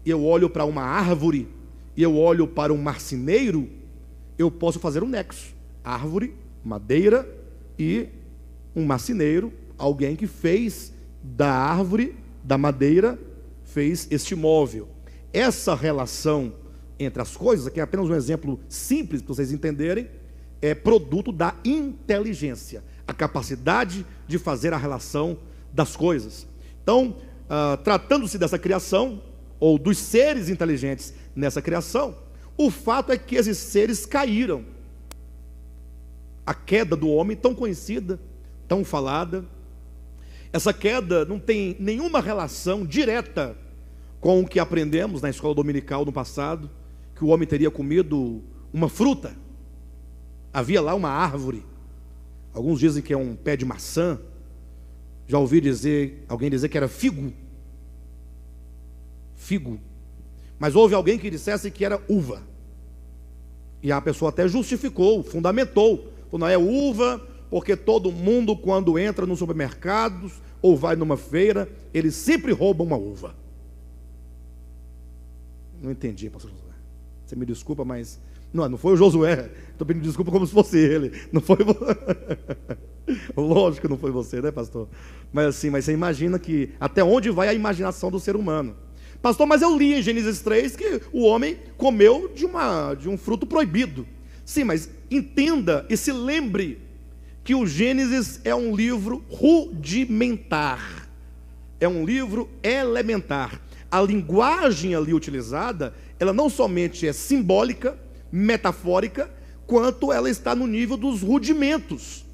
e eu olho para uma árvore, e eu olho para um marceneiro, eu posso fazer um nexo: árvore, madeira e um marceneiro, alguém que fez da árvore, da madeira, fez este móvel. Essa relação entre as coisas, aqui é apenas um exemplo simples para vocês entenderem, é produto da inteligência, a capacidade de fazer a relação das coisas. Então, tratando-se dessa criação, ou dos seres inteligentes nessa criação, o fato é que esses seres caíram. A queda do homem, tão conhecida, tão falada. Essa queda não tem nenhuma relação direta com o que aprendemos na escola dominical no passado, que o homem teria comido uma fruta. Havia lá uma árvore. Alguns dizem que é um pé de maçã. Já ouvi alguém dizer que era figo. Figo. Mas houve alguém que dissesse que era uva. E a pessoa até justificou, fundamentou. Falou, não é uva, porque todo mundo quando entra nos supermercados ou vai numa feira, eles sempre roubam uma uva. Não entendi, pastor Josué. Você me desculpa, mas... Não foi o Josué. Estou pedindo desculpa como se fosse ele. Não foi... Lógico que não foi você, né, pastor? Mas assim, mas você imagina que... Até onde vai a imaginação do ser humano? Pastor, mas eu li em Gênesis 3 que o homem comeu de um fruto proibido. Sim, mas entenda e se lembre que o Gênesis é um livro rudimentar. É um livro elementar. A linguagem ali utilizada, ela não somente é simbólica, metafórica, quanto ela está no nível dos rudimentos.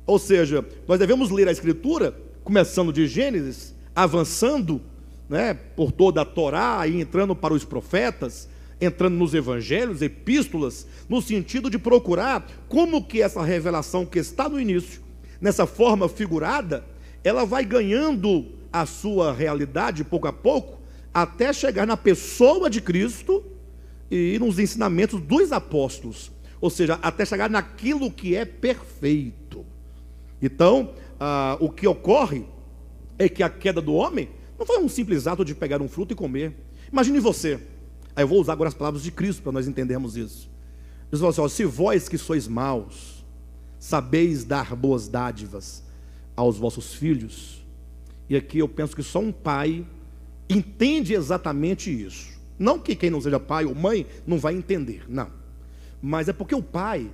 Ou seja, nós devemos ler a Escritura, começando de Gênesis, avançando, né, por toda a Torá e entrando para os profetas, entrando nos evangelhos, epístolas, no sentido de procurar como que essa revelação que está no início, nessa forma figurada, ela vai ganhando a sua realidade pouco a pouco, até chegar na pessoa de Cristo e nos ensinamentos dos apóstolos, ou seja, até chegar naquilo que é perfeito. Então, o que ocorre é que a queda do homem não foi um simples ato de pegar um fruto e comer. Imagine você, aí eu vou usar agora as palavras de Cristo para nós entendermos isso. Jesus falou assim, ó, se vós que sois maus, sabeis dar boas dádivas aos vossos filhos, e aqui eu penso que só um pai entende exatamente isso. Não que quem não seja pai ou mãe não vai entender, não. Mas é porque o pai,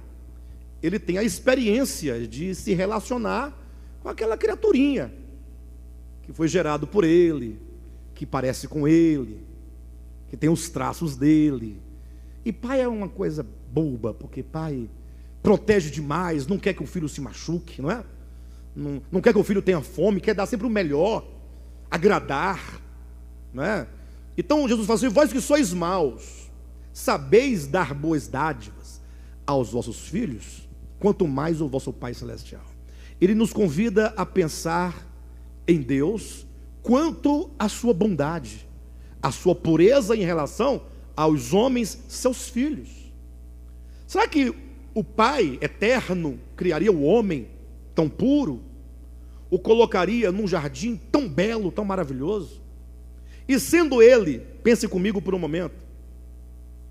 ele tem a experiência de se relacionar com aquela criaturinha que foi gerado por ele, que parece com ele, que tem os traços dele. E pai é uma coisa boba, porque pai protege demais, não quer que o filho se machuque, não é? Não quer que o filho tenha fome, quer dar sempre o melhor, agradar, não é? Então Jesus fala assim, vós que sois maus, sabeis dar boas dádivas aos vossos filhos, quanto mais o vosso Pai Celestial. Ele nos convida a pensar em Deus quanto à sua bondade, a sua pureza em relação aos homens, seus filhos. Será que o Pai eterno criaria o homem tão puro, o colocaria num jardim tão belo, tão maravilhoso? E sendo ele, pense comigo por um momento,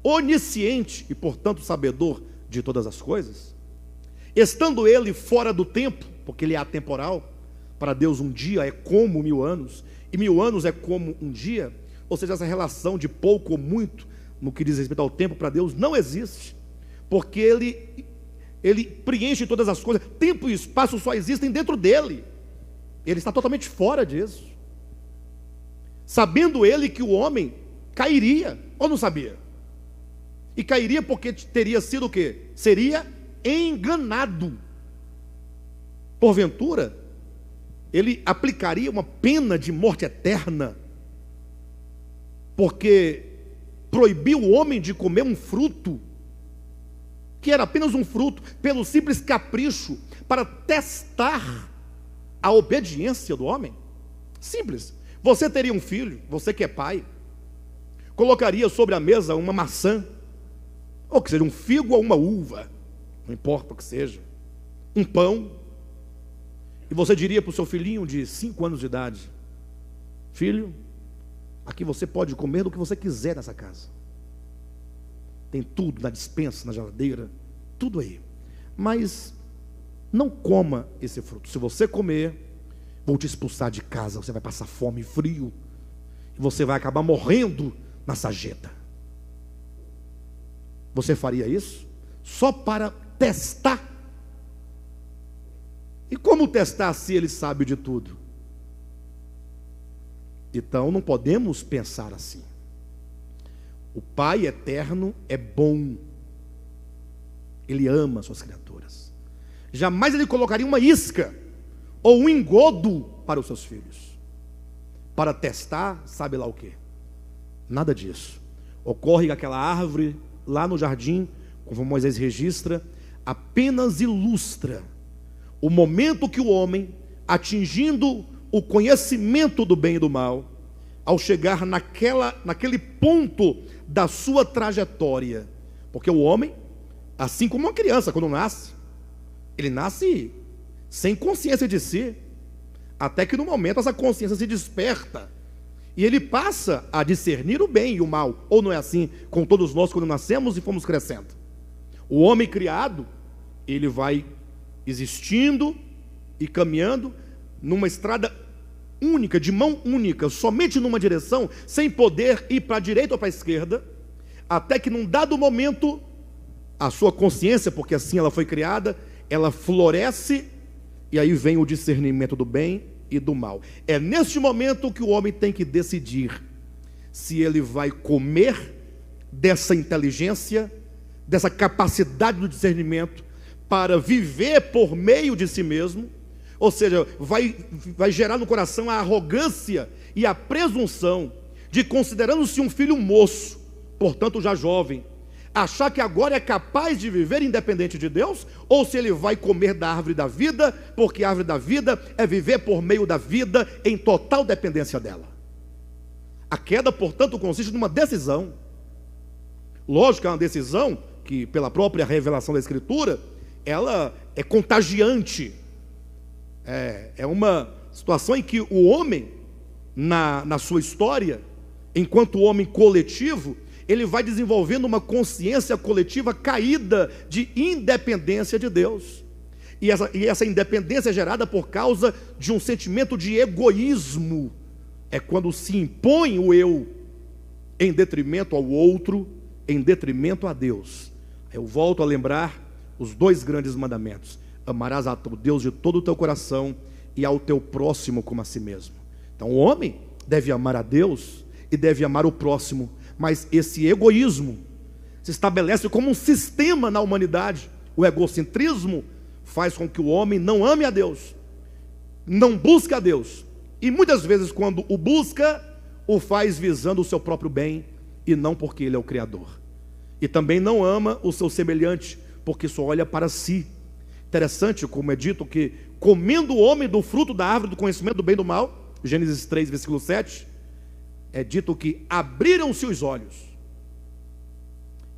onisciente e portanto sabedor de todas as coisas, estando ele fora do tempo, porque ele é atemporal, para Deus um dia é como 1000 anos, e 1000 anos é como um dia, ou seja, essa relação de pouco ou muito, no que diz respeito ao tempo, para Deus não existe, porque ele preenche todas as coisas, tempo e espaço só existem dentro dele, ele está totalmente fora disso, sabendo ele que o homem cairia, ou não sabia? E cairia porque teria sido o quê? Seria enganado. Porventura, ele aplicaria uma pena de morte eterna, porque proibiu o homem de comer um fruto, que era apenas um fruto, pelo simples capricho, para testar a obediência do homem? Simples. Você teria um filho, você que é pai, colocaria sobre a mesa uma maçã, ou que seja um figo ou uma uva, não importa o que seja, um pão, e você diria para o seu filhinho de 5 anos de idade, filho, aqui você pode comer do que você quiser nessa casa, tem tudo na despensa, na geladeira, tudo aí, mas não coma esse fruto. Se você comer, vou te expulsar de casa, você vai passar fome e frio, e você vai acabar morrendo na sarjeta. Você faria isso? Só para testar? E como testar se ele sabe de tudo? Então não podemos pensar assim. O Pai eterno é bom, ele ama suas criaturas. Jamais ele colocaria uma isca ou um engodo para os seus filhos, para testar, sabe lá o que. Nada disso. Ocorre que aquela árvore lá no jardim, conforme Moisés registra, apenas ilustra o momento que o homem, atingindo o conhecimento do bem e do mal, ao chegar naquele ponto da sua trajetória, porque o homem, assim como uma criança quando nasce, ele nasce sem consciência de si, até que no momento essa consciência se desperta, e ele passa a discernir o bem e o mal. Ou não é assim com todos nós quando nascemos e fomos crescendo? O homem criado, ele vai existindo e caminhando numa estrada única, de mão única, somente numa direção, sem poder ir para a direita ou para a esquerda, até que num dado momento, a sua consciência, porque assim ela foi criada, ela floresce, e aí vem o discernimento do bem e do mal. É neste momento que o homem tem que decidir se ele vai comer dessa inteligência, dessa capacidade do discernimento, para viver por meio de si mesmo, ou seja, vai gerar no coração a arrogância e a presunção de, considerando-se um filho moço, portanto já jovem, achar que agora é capaz de viver independente de Deus, ou se ele vai comer da árvore da vida, porque a árvore da vida é viver por meio da vida em total dependência dela. A queda, portanto, consiste numa decisão. Lógico que é uma decisão que, pela própria revelação da Escritura, ela é contagiante. É uma situação em que o homem, na sua história, enquanto homem coletivo, ele vai desenvolvendo uma consciência coletiva caída de independência de Deus. E essa independência é gerada por causa de um sentimento de egoísmo. É quando se impõe o eu em detrimento ao outro, em detrimento a Deus. Eu volto a lembrar os dois grandes mandamentos: amarás a teu Deus de todo o teu coração e ao teu próximo como a si mesmo. Então o homem deve amar a Deus e deve amar o próximo, mas esse egoísmo se estabelece como um sistema na humanidade. O egocentrismo faz com que o homem não ame a Deus, não busque a Deus, e muitas vezes quando o busca, o faz visando o seu próprio bem e não porque ele é o Criador. E também não ama o seu semelhante, porque só olha para si. Interessante como é dito que, comendo o homem do fruto da árvore do conhecimento do bem e do mal, Gênesis 3, versículo 7, é dito que abriram-se os olhos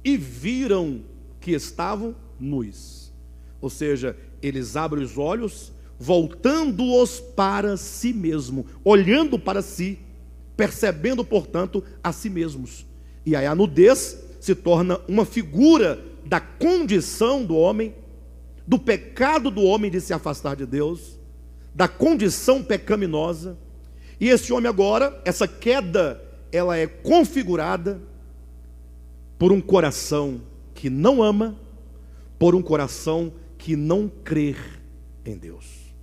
e viram que estavam nus. Ou seja, eles abrem os olhos, voltando-os para si mesmo, olhando para si, percebendo, portanto, a si mesmos. E aí a nudez se torna uma figura da condição do homem, do pecado do homem de se afastar de Deus, da condição pecaminosa. E esse homem agora, essa queda, ela é configurada por um coração que não ama, por um coração que não crê em Deus.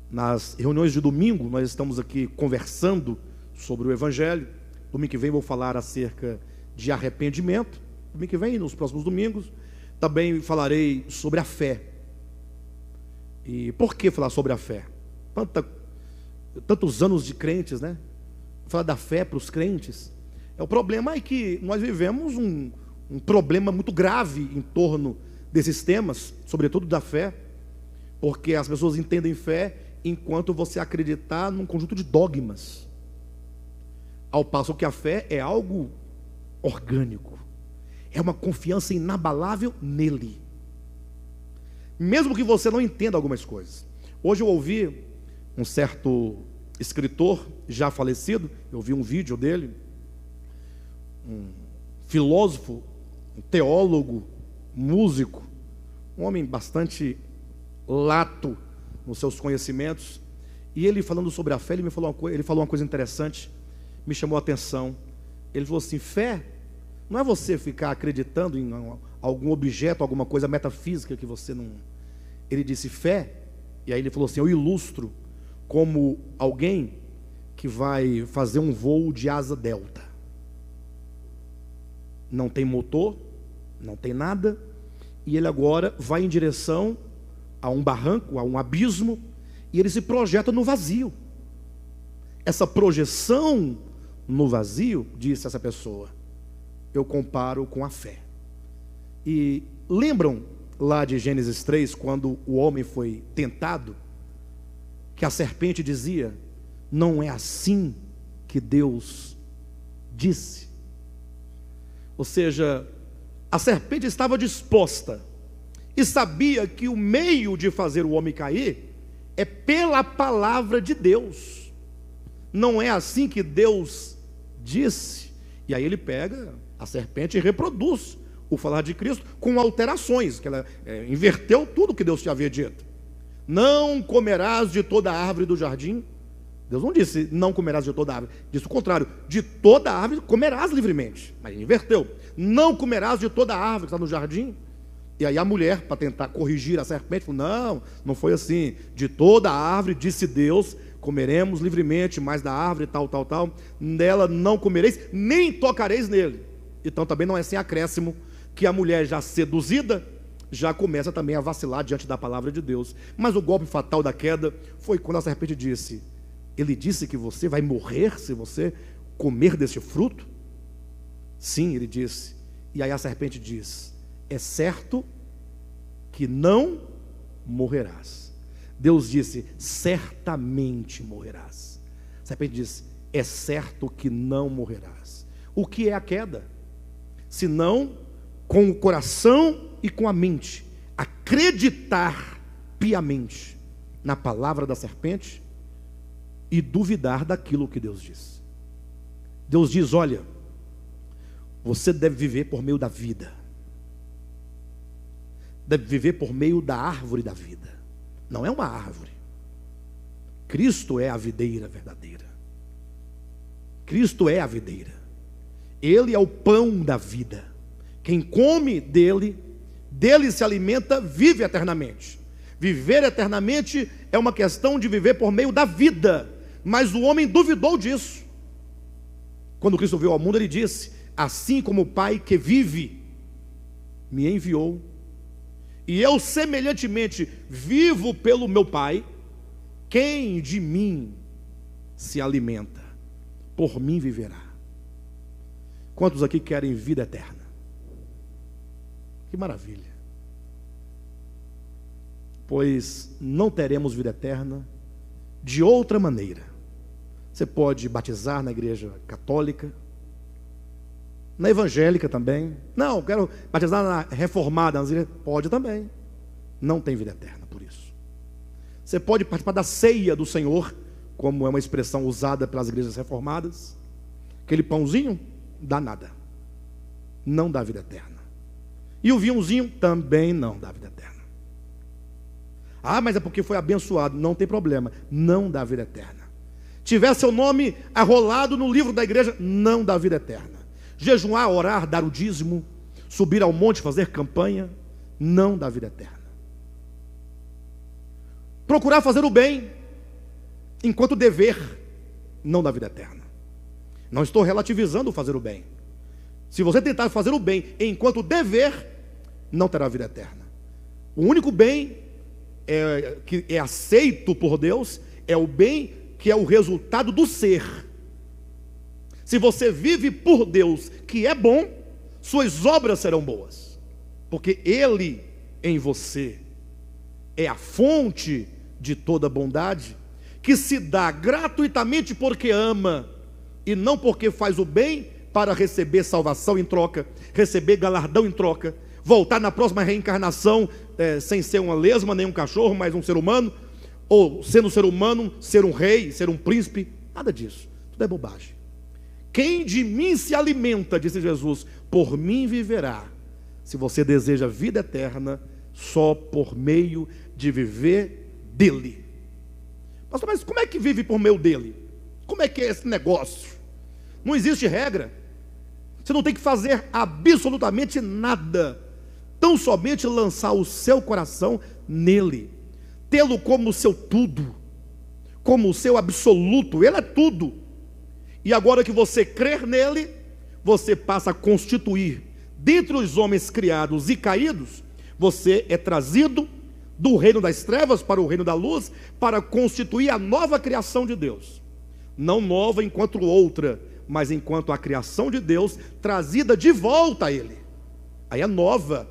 Nas reuniões de domingo, nós estamos aqui conversando sobre o Evangelho. Domingo que vem vou falar acerca de arrependimento. Domingo que vem, nos próximos domingos, também falarei sobre a fé. E por que falar sobre a fé? Tantos anos de crentes, né? Falar da fé para os crentes. O problema é que nós vivemos um problema muito grave em torno desses temas, sobretudo da fé, porque as pessoas entendem fé enquanto você acreditar num conjunto de dogmas, ao passo que a fé é algo orgânico, é uma confiança inabalável nele, mesmo que você não entenda algumas coisas. Hoje eu ouvi um certo escritor já falecido, eu vi um vídeo dele, um filósofo, um teólogo, músico, um homem bastante lato nos seus conhecimentos, e ele falando sobre a fé, ele falou uma coisa interessante, me chamou a atenção. Ele falou assim: fé não é você ficar acreditando em algum objeto, alguma coisa metafísica que você não... Ele disse fé, e aí ele falou assim: eu ilustro como alguém que vai fazer um voo de asa delta, não tem motor, não tem nada, e ele agora vai em direção a um barranco, a um abismo, e ele se projeta no vazio. Essa projeção no vazio, disse essa pessoa, eu comparo com a fé. E lembram lá de Gênesis 3, quando o homem foi tentado, que a serpente dizia, não é assim que Deus disse. Ou seja, a serpente estava disposta e sabia que o meio de fazer o homem cair é pela palavra de Deus. Não é assim que Deus disse. E aí ele pega a serpente e reproduz o falar de Cristo com alterações, que ela inverteu tudo que Deus te havia dito. Não comerás de toda a árvore do jardim. Deus não disse não comerás de toda a árvore, disse o contrário, de toda a árvore comerás livremente, mas ele inverteu, não comerás de toda a árvore que está no jardim. E aí a mulher, para tentar corrigir a serpente, falou, não foi assim, de toda a árvore, disse Deus, comeremos livremente, mas da árvore tal, nela não comereis, nem tocareis nele. Então também não é sem acréscimo, que a mulher já seduzida, já começa também a vacilar diante da palavra de Deus. Mas o golpe fatal da queda foi quando a serpente disse, ele disse que você vai morrer se você comer deste fruto? Sim, ele disse. E aí a serpente diz, é certo que não morrerás. Deus disse, certamente morrerás. A serpente disse, é certo que não morrerás. O que é a queda? Senão, com o coração e com a mente, acreditar piamente na palavra da serpente e duvidar daquilo que Deus diz. Deus diz, olha, você deve viver por meio da vida, deve viver por meio da árvore da vida. Não é uma árvore. Cristo é a videira verdadeira. Cristo é a videira. Ele é o pão da vida. Quem come dele se alimenta, vive eternamente. Viver eternamente é uma questão de viver por meio da vida. Mas o homem duvidou disso. Quando Cristo veio ao mundo, ele disse, assim como o Pai que vive me enviou, e eu semelhantemente vivo pelo meu Pai, quem de mim se alimenta, por mim viverá. Quantos aqui querem vida eterna? Que maravilha! Pois não teremos vida eterna de outra maneira. Você pode batizar na igreja católica, na evangélica também. Não, quero batizar na reformada. Pode também. Não tem vida eterna por isso. Você pode participar da ceia do Senhor, como é uma expressão usada pelas igrejas reformadas. Aquele pãozinho, dá nada. Não dá vida eterna. E o vinhozinho também não dá vida eterna. Ah, mas é porque foi abençoado. Não tem problema. Não dá vida eterna. Tiver seu nome arrolado no livro da igreja, não dá vida eterna. Jejuar, orar, dar o dízimo, subir ao monte, fazer campanha, não dá vida eterna. Procurar fazer o bem, enquanto dever, não dá vida eterna. Não estou relativizando o fazer o bem. Se você tentar fazer o bem enquanto dever, não terá vida eterna. O único bem que é aceito por Deus é o bem que é o resultado do ser. Se você vive por Deus, que é bom, suas obras serão boas, porque Ele em você é a fonte de toda bondade, que se dá gratuitamente porque ama, e não porque faz o bem para receber salvação em troca, receber galardão em troca, voltar na próxima reencarnação sem ser uma lesma, nem um cachorro, mas um ser humano, ou sendo um ser humano, ser um rei, ser um príncipe, nada disso, tudo é bobagem. Quem de mim se alimenta, disse Jesus, por mim viverá. Se você deseja vida eterna, só por meio de viver dele. Pastor, mas como é que vive por meio dele? Como é que é esse negócio? Não existe regra. Você não tem que fazer absolutamente nada, tão somente lançar o seu coração nele, tê-lo como o seu tudo, como o seu absoluto. Ele é tudo. E agora que você crer nele, você passa a constituir, dentre os homens criados e caídos, você é trazido do reino das trevas para o reino da luz, para constituir a nova criação de Deus. Não nova enquanto outra, mas enquanto a criação de Deus trazida de volta a Ele. Aí é nova,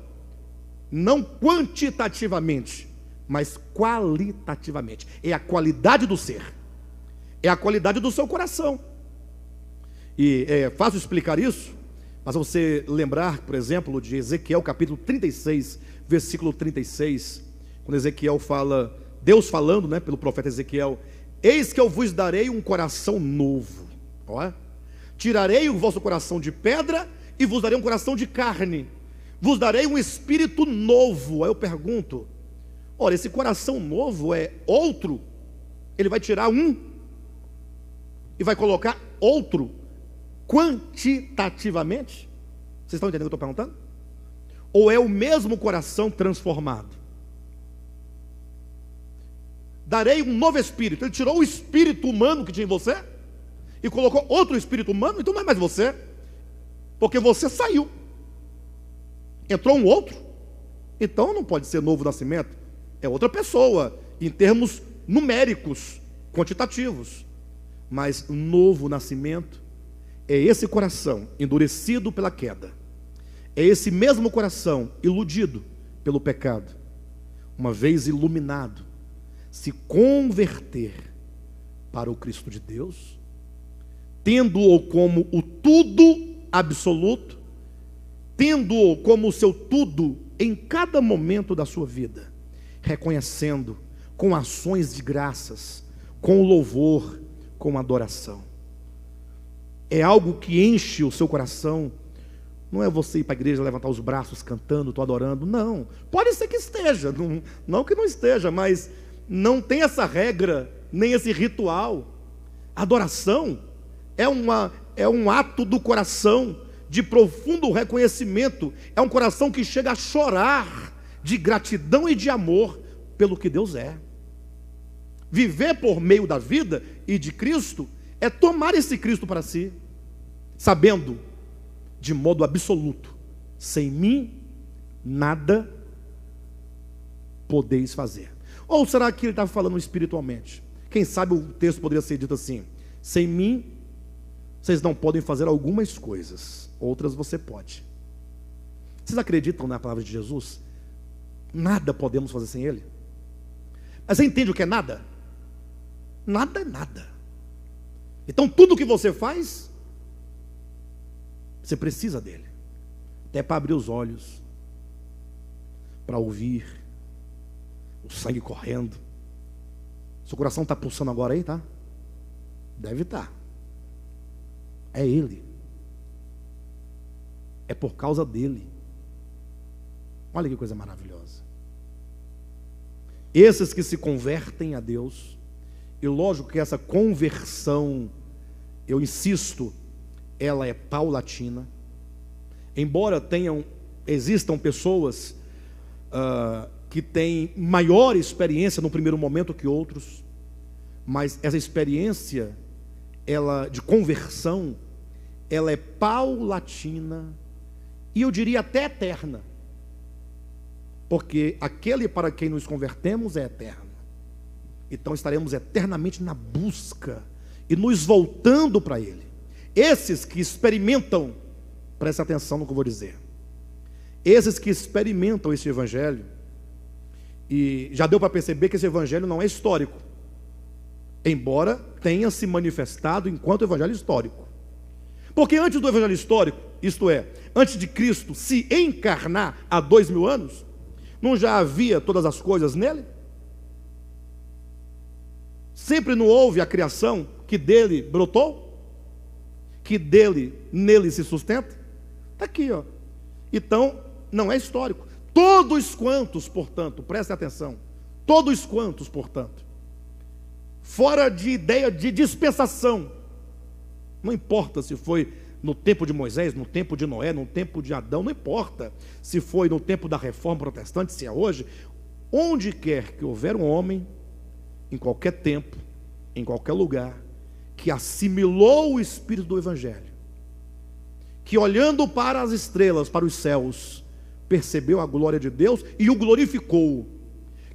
não quantitativamente, mas qualitativamente. É a qualidade do ser, é a qualidade do seu coração. E é fácil explicar isso, mas você lembrar, por exemplo, de Ezequiel capítulo 36, versículo 36, quando Ezequiel fala, Deus falando, pelo profeta Ezequiel: eis que eu vos darei um coração novo. Ó, tirarei o vosso coração de pedra e vos darei um coração de carne. Vos darei um espírito novo. Aí eu pergunto, ora, esse coração novo é outro? Ele vai tirar um e vai colocar outro quantitativamente? Vocês estão entendendo o que eu estou perguntando? Ou é o mesmo coração transformado? Darei um novo espírito. Ele tirou o espírito humano que tinha em você e colocou outro espírito humano. Então não é mais você, porque você saiu, entrou um outro. Então não pode ser novo nascimento, é outra pessoa em termos numéricos, quantitativos. Mas novo nascimento é esse coração endurecido pela queda, é esse mesmo coração iludido pelo pecado, uma vez iluminado, se converter para o Cristo de Deus, tendo-o como o tudo absoluto, tendo-o como o seu tudo em cada momento da sua vida, reconhecendo com ações de graças, com louvor, com adoração. É algo que enche o seu coração. Não é você ir para a igreja, levantar os braços cantando, estou adorando. Não, pode ser que esteja, não que não esteja, mas não tem essa regra, nem esse ritual. Adoração é um ato do coração de profundo reconhecimento. É um coração que chega a chorar de gratidão e de amor pelo que Deus é. Viver por meio da vida e de Cristo é tomar esse Cristo para si, sabendo de modo absoluto: sem mim nada podeis fazer. Ou será que ele está falando espiritualmente? Quem sabe o texto poderia ser dito assim: sem mim vocês não podem fazer algumas coisas, outras você pode. Vocês acreditam na palavra de Jesus? Nada podemos fazer sem Ele. Mas você entende o que é nada? Nada é nada. Então tudo que você faz, você precisa dele, até para abrir os olhos, para ouvir, o sangue correndo. Seu coração está pulsando agora aí, tá? Deve estar. É Ele, é por causa dele. Olha que coisa maravilhosa. Esses que se convertem a Deus, e lógico que essa conversão, eu insisto, ela é paulatina. Embora existam pessoas que têm maior experiência no primeiro momento que outros, mas essa experiência, ela de conversão, ela é paulatina e eu diria até eterna, porque aquele para quem nos convertemos é eterno. Então estaremos eternamente na busca e nos voltando para Ele. Esses que experimentam, preste atenção no que eu vou dizer, esses que experimentam esse evangelho, e já deu para perceber que esse evangelho não é histórico, embora tenha se manifestado enquanto evangelho histórico. Porque antes do evangelho histórico, isto é, antes de Cristo se encarnar há 2000 anos, não já havia todas as coisas nele? Sempre não houve a criação que dele brotou? Que nele se sustenta? Está aqui, ó. Então, não é histórico. Todos quantos, portanto, preste atenção, todos quantos, portanto, fora de ideia de dispensação, não importa se foi no tempo de Moisés, no tempo de Noé, no tempo de Adão, não importa se foi no tempo da reforma protestante, se é hoje, onde quer que houver um homem, em qualquer tempo, em qualquer lugar, que assimilou o espírito do evangelho, que olhando para as estrelas, para os céus, percebeu a glória de Deus e o glorificou,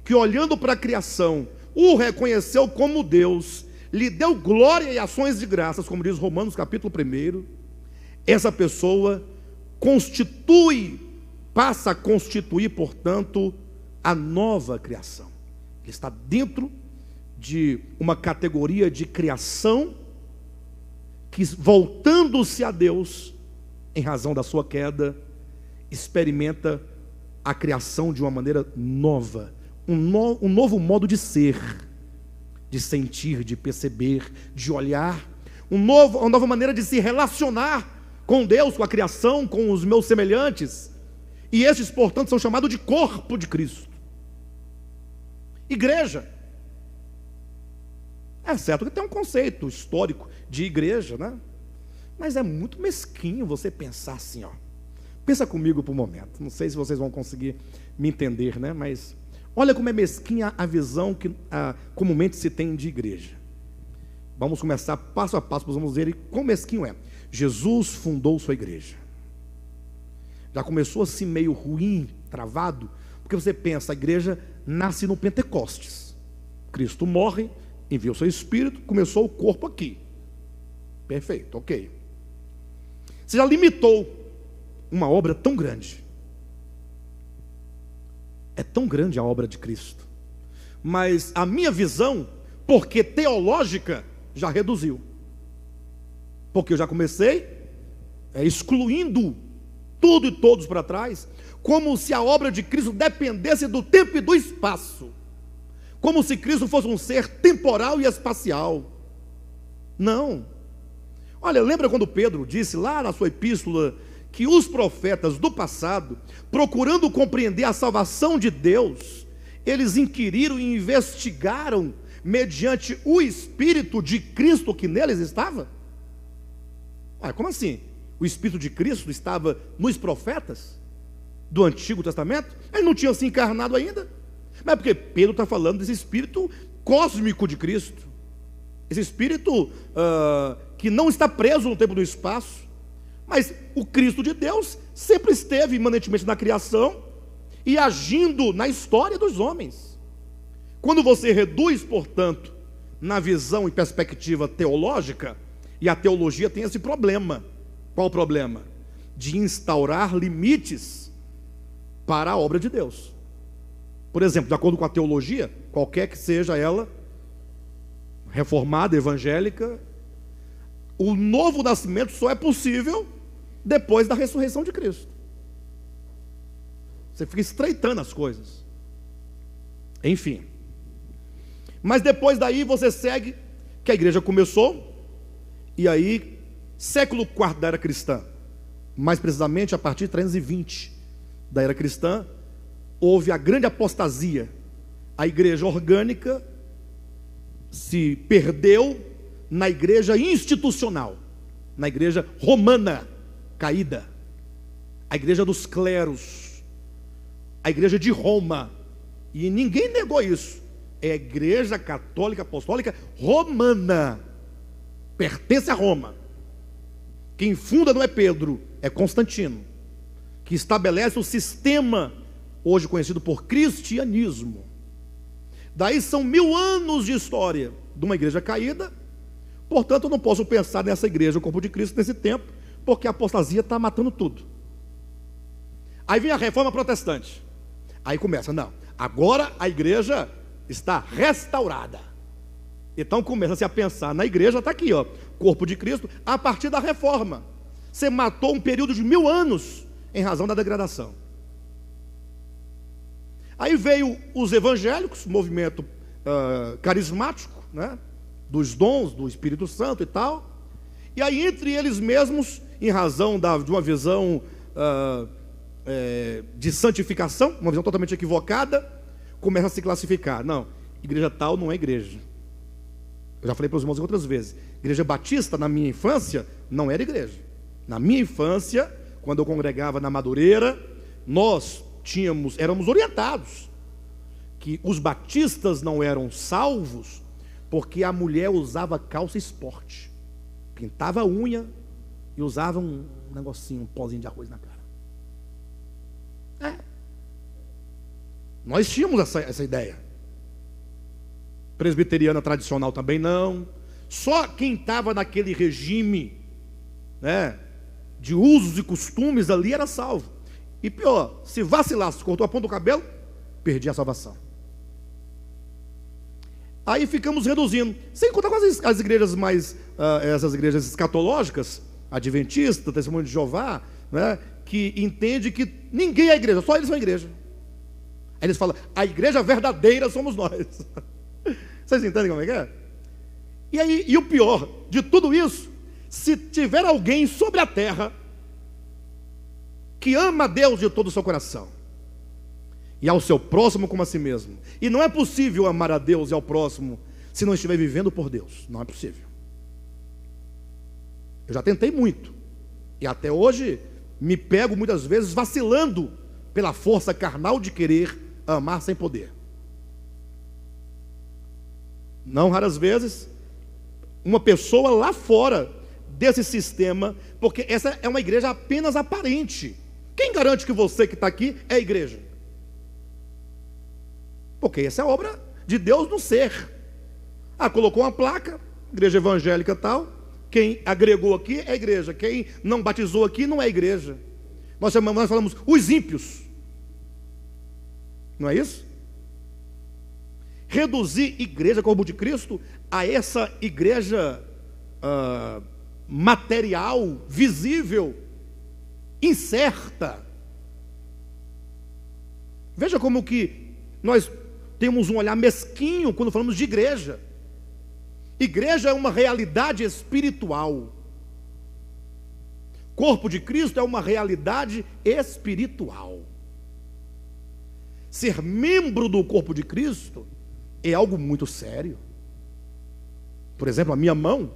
que olhando para a criação, o reconheceu como Deus, lhe deu glória e ações de graças, como diz Romanos capítulo 1, essa pessoa passa a constituir, portanto, a nova criação. Ele está dentro de uma categoria de criação que, voltando-se a Deus, em razão da sua queda, experimenta a criação de uma maneira nova, um novo modo de ser, de sentir, de perceber, de olhar, uma nova maneira de se relacionar com Deus, com a criação, com os meus semelhantes. E estes, portanto, são chamados de corpo de Cristo. Igreja. É certo que tem um conceito histórico de igreja, né? Mas é muito mesquinho você pensar assim, ó. Pensa comigo por um momento. Não sei se vocês vão conseguir me entender, né? Mas olha como é mesquinha a visão que comumente se tem de igreja. Vamos começar passo a passo, vamos ver quão mesquinho é. Jesus fundou sua igreja. Já começou assim meio ruim, travado, porque você pensa, a igreja nasce no Pentecostes. Cristo morre, envia o seu Espírito, começou o corpo aqui. Perfeito, ok. Você já limitou uma obra tão grande. É tão grande a obra de Cristo. Mas a minha visão, porque teológica, já reduziu. Porque eu já comecei excluindo tudo e todos para trás, como se a obra de Cristo dependesse do tempo e do espaço, como se Cristo fosse um ser temporal e espacial. Não. Olha, lembra quando Pedro disse lá na sua epístola que os profetas do passado, procurando compreender a salvação de Deus, eles inquiriram e investigaram mediante o Espírito de Cristo que neles estava? Como assim? O Espírito de Cristo estava nos profetas do Antigo Testamento? Ele não tinha se encarnado ainda. Mas é porque Pedro está falando desse Espírito cósmico de Cristo, esse Espírito que não está preso no tempo e no espaço. Mas o Cristo de Deus sempre esteve imanentemente na criação e agindo na história dos homens. Quando você reduz, portanto, na visão e perspectiva teológica, e a teologia tem esse problema. Qual o problema? De instaurar limites para a obra de Deus. Por exemplo, de acordo com a teologia, qualquer que seja ela, reformada, evangélica, o novo nascimento só é possível depois da ressurreição de Cristo. Você fica estreitando as coisas. Enfim. Mas depois daí você segue que a igreja começou, e aí, século IV da era cristã, mais precisamente a partir de 320 da era cristã, houve a grande apostasia. A igreja orgânica se perdeu na igreja institucional, na igreja romana caída, a igreja dos cleros, a igreja de Roma. E ninguém negou isso. É a igreja católica apostólica romana, pertence a Roma. Quem funda não é Pedro, é Constantino, que estabelece o sistema hoje conhecido por cristianismo. Daí são 1000 anos de história de uma igreja caída. Portanto, eu não posso pensar nessa igreja, o corpo de Cristo, nesse tempo, porque a apostasia está matando tudo. Aí vem a reforma protestante. Aí começa, não, agora a igreja está restaurada. Então começa-se a pensar na igreja, está aqui, ó, corpo de Cristo, a partir da reforma. Você matou um período de 1000 anos em razão da degradação. Aí veio os evangélicos, movimento carismático, né, dos dons do Espírito Santo e tal. E aí entre eles mesmos, em razão de uma visão de santificação, uma visão totalmente equivocada, começa a se classificar. Não, igreja tal não é igreja. Eu já falei para os irmãos outras vezes, igreja batista na minha infância não era igreja. Na minha infância, quando eu congregava na Madureira, nós éramos orientados que os batistas não eram salvos porque a mulher usava calça esporte, pintava a unha e usava um negocinho, um pozinho de arroz na cara. Nós tínhamos essa ideia. Presbiteriana tradicional também não. Só quem estava naquele regime, né, de usos e costumes ali era salvo. E pior, se vacilasse, cortou a ponta do cabelo, perdia a salvação. Aí ficamos reduzindo, sem contar com as igrejas mais, essas igrejas escatológicas, adventistas, testemunho de Jeová, né, que entende que ninguém é igreja, só eles são igreja. Aí eles falam, a igreja verdadeira somos nós. Vocês entendem como é que é? E aí, e o pior de tudo isso, se tiver alguém sobre a terra que ama a Deus de todo o seu coração e ao seu próximo como a si mesmo, e não é possível amar a Deus e ao próximo se não estiver vivendo por Deus, não é possível. Eu já tentei muito, e até hoje me pego muitas vezes vacilando pela força carnal de querer amar sem poder. Não raras vezes, uma pessoa lá fora desse sistema, porque essa é uma igreja apenas aparente. Quem garante que você que está aqui é igreja? Porque essa é a obra de Deus no ser. Colocou uma placa, igreja evangélica tal, quem agregou aqui é igreja, quem não batizou aqui não é igreja. Nós falamos os ímpios, não é isso? Reduzir igreja, corpo de Cristo, a essa igreja material, visível, incerta. Veja como que nós temos um olhar mesquinho quando falamos de igreja. Igreja é uma realidade espiritual. Corpo de Cristo é uma realidade espiritual. Ser membro do corpo de Cristo é algo muito sério. Por exemplo, a minha mão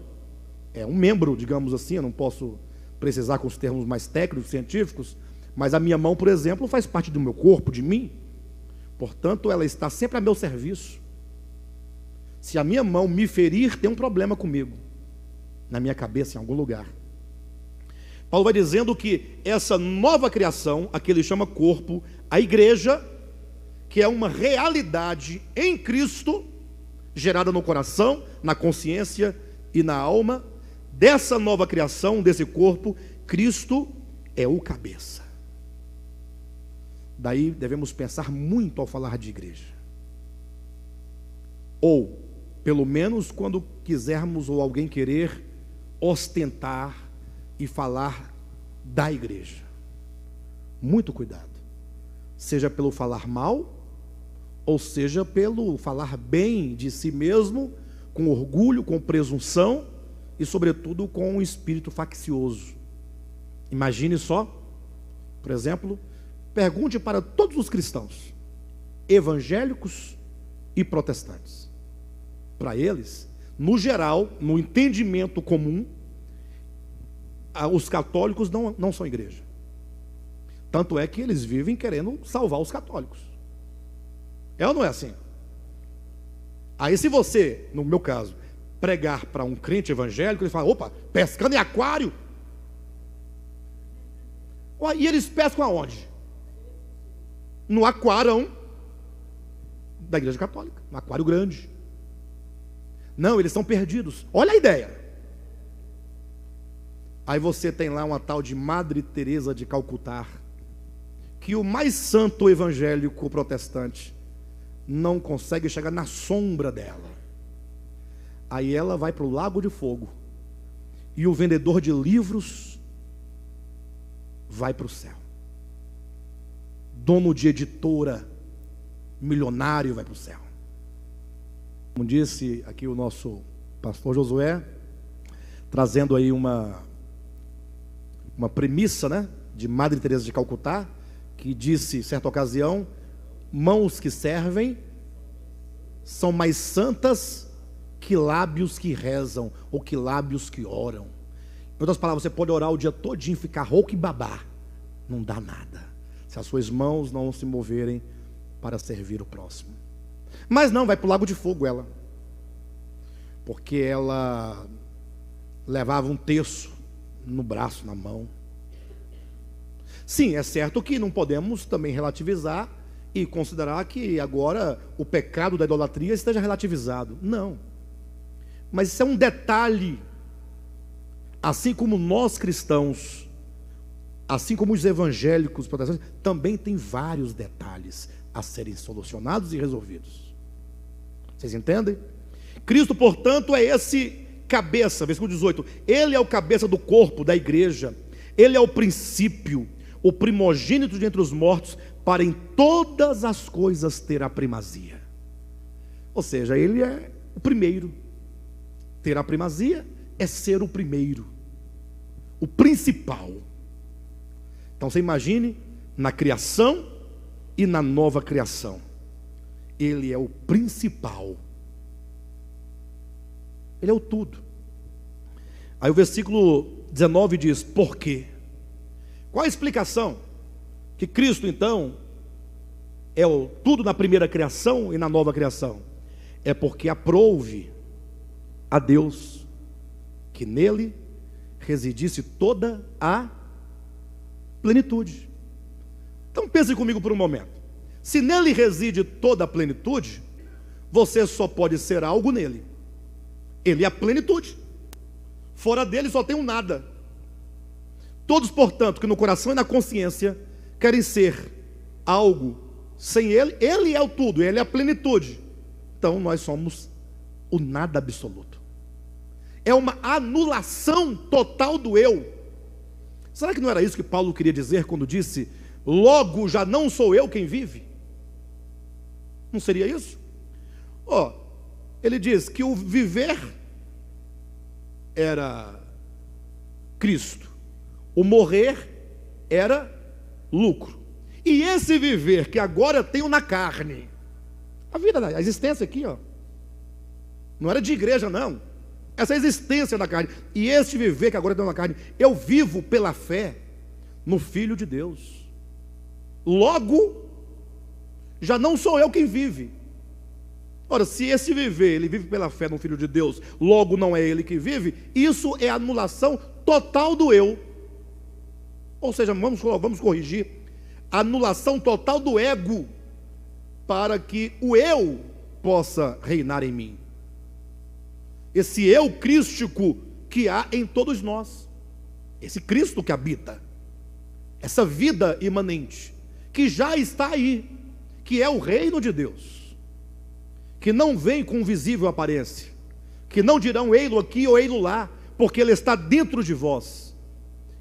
é um membro, digamos assim, eu não posso precisar com os termos mais técnicos, científicos, mas a minha mão, por exemplo, faz parte do meu corpo, de mim. Portanto, ela está sempre a meu serviço. Se a minha mão me ferir, tem um problema comigo, na minha cabeça, em algum lugar. Paulo vai dizendo que essa nova criação, a que ele chama corpo, a igreja, que é uma realidade em Cristo, gerada no coração, na consciência e na alma, dessa nova criação, desse corpo, Cristo é o cabeça. Daí devemos pensar muito ao falar de igreja. Ou, pelo menos quando quisermos ou alguém querer ostentar e falar da igreja. Muito cuidado. Seja pelo falar mal, ou seja pelo falar bem de si mesmo, com orgulho, com presunção e sobretudo com um espírito faccioso. Imagine só, por exemplo, pergunte para todos os cristãos, evangélicos e protestantes. Para eles, no geral, no entendimento comum, os católicos não são igreja. Tanto é que eles vivem querendo salvar os católicos. É ou não é assim? Aí se você, no meu caso, pregar para um crente evangélico, ele fala, opa, pescando em aquário. E eles pescam aonde? No aquarão da igreja católica, no aquário grande. Não, eles estão perdidos. Olha a ideia. Aí você tem lá uma tal de Madre Teresa de Calcutá, que o mais santo evangélico protestante não consegue chegar na sombra dela. Aí ela vai para o Lago de Fogo, e o vendedor de livros vai para o céu. Dono de editora, milionário, vai para o céu. Como disse aqui o nosso pastor Josué, trazendo aí uma premissa, né, de Madre Teresa de Calcutá, que disse, certa ocasião, mãos que servem são mais santas que lábios que rezam, ou que lábios que oram. Em outras palavras, você pode orar o dia todinho, ficar rouco e babar, não dá nada, se as suas mãos não se moverem para servir o próximo. Mas não, vai para o Lago de Fogo ela, porque ela levava um terço no braço, na mão. Sim, é certo que não podemos também relativizar e considerar que agora o pecado da idolatria esteja relativizado. Não. Mas isso é um detalhe. Assim como nós cristãos, assim como os evangélicos protestantes, também tem vários detalhes a serem solucionados e resolvidos. Vocês entendem? Cristo, portanto, é esse cabeça, versículo 18. Ele é o cabeça do corpo, da igreja. Ele é o princípio, o primogênito de entre os mortos, para em todas as coisas ter a primazia. Ou seja, ele é o primeiro. Ter a primazia é ser o primeiro, o principal. Então você imagine, na criação e na nova criação, ele é o principal. Ele é o tudo. Aí o versículo 19 diz: por quê? Qual a explicação? Que Cristo então é o tudo na primeira criação e na nova criação. É porque aprouve a Deus que nele residisse toda a plenitude. Então pense comigo por um momento. Se nele reside toda a plenitude, você só pode ser algo nele. Ele é a plenitude. Fora dele só tem um nada. Todos, portanto, que no coração e na consciência querem ser algo sem ele, ele é o tudo, ele é a plenitude. Então nós somos o nada absoluto. É uma anulação total do eu. Será que não era isso que Paulo queria dizer quando disse: logo já não sou eu quem vive? Não seria isso? Ele diz que o viver era Cristo, o morrer era lucro. E esse viver que agora eu tenho na carne, a vida, a existência aqui, não era de igreja não, essa existência da carne, e este viver que agora eu tenho na carne, eu vivo pela fé no Filho de Deus. Logo, já não sou eu quem vive. Ora, se esse viver, ele vive pela fé no Filho de Deus, logo não é ele que vive, isso é anulação total do eu. Ou seja, vamos corrigir, anulação total do ego, para que o eu possa reinar em mim. Esse eu crístico que há em todos nós, esse Cristo que habita, essa vida imanente, que já está aí, que é o reino de Deus, que não vem com visível aparência, que não dirão ei-lo aqui ou ei-lo lá, porque ele está dentro de vós.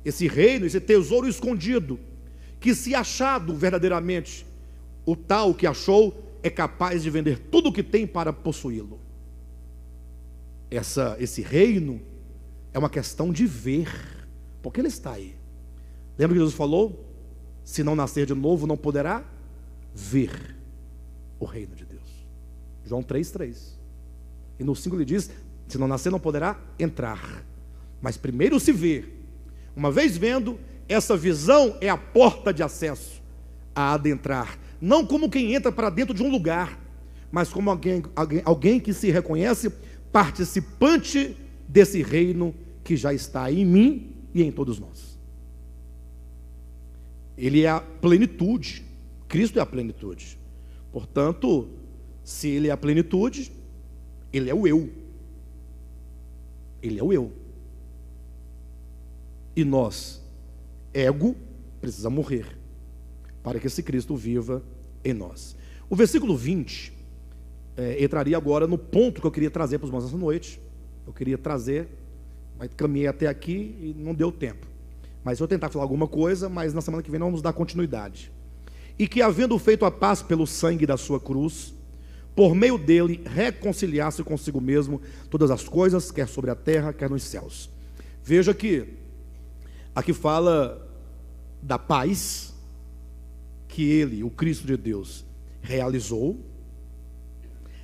Esse reino, esse tesouro escondido, que se achado verdadeiramente, o tal que achou é capaz de vender tudo o que tem para possuí-lo. Esse reino é uma questão de ver, porque ele está aí. Lembra que Jesus falou? Se não nascer de novo, não poderá ver o reino de Deus. João 3,3. E no 5 ele diz: se não nascer, não poderá entrar. Mas primeiro se vê. Uma vez vendo, essa visão é a porta de acesso a adentrar. Não como quem entra para dentro de um lugar, mas como alguém que se reconhece participante desse reino que já está em mim e em todos nós. Ele é a plenitude. Cristo é a plenitude. Portanto, se ele é a plenitude, ele é o eu. Ele é o eu. E nós, ego, precisa morrer para que esse Cristo viva em nós. O versículo 20 entraria agora no ponto que eu queria trazer para os irmãos essa noite. Eu queria trazer, mas caminhei até aqui e não deu tempo. Mas eu vou tentar falar alguma coisa, mas na semana que vem nós vamos dar continuidade. E que, havendo feito a paz pelo sangue da sua cruz, por meio dele reconciliasse consigo mesmo todas as coisas, quer sobre a terra, quer nos céus. Veja que aqui fala da paz que ele, o Cristo de Deus, realizou.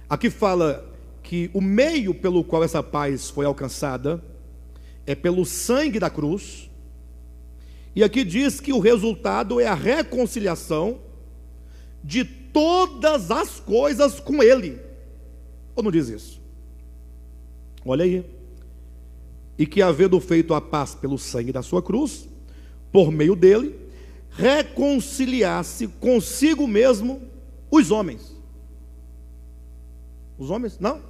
Aqui fala que o meio pelo qual essa paz foi alcançada é pelo sangue da cruz. E aqui diz que o resultado é a reconciliação de todas as coisas com ele. Ou não diz isso? Olha aí. E que, havendo feito a paz pelo sangue da sua cruz, por meio dele, reconciliasse consigo mesmo Os homens. Os homens? Não.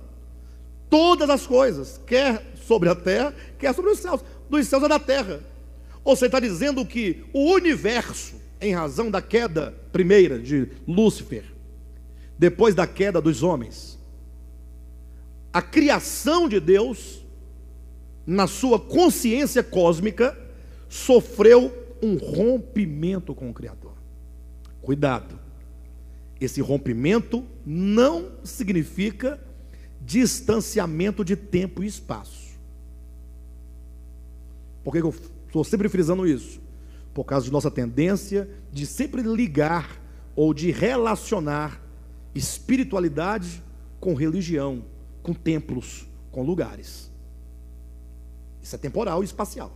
Todas as coisas, quer sobre a terra, quer sobre os céus. Dos céus é da terra. Ou você está dizendo que o universo, em razão da queda primeira de Lúcifer, depois da queda dos homens, a criação de Deus, na sua consciência cósmica, sofreu um rompimento com o Criador. Cuidado, esse rompimento não significa distanciamento de tempo e espaço. Por que eu estou sempre frisando isso? Por causa de nossa tendência de sempre ligar ou de relacionar espiritualidade com religião, com templos, com lugares. Isso é temporal e espacial.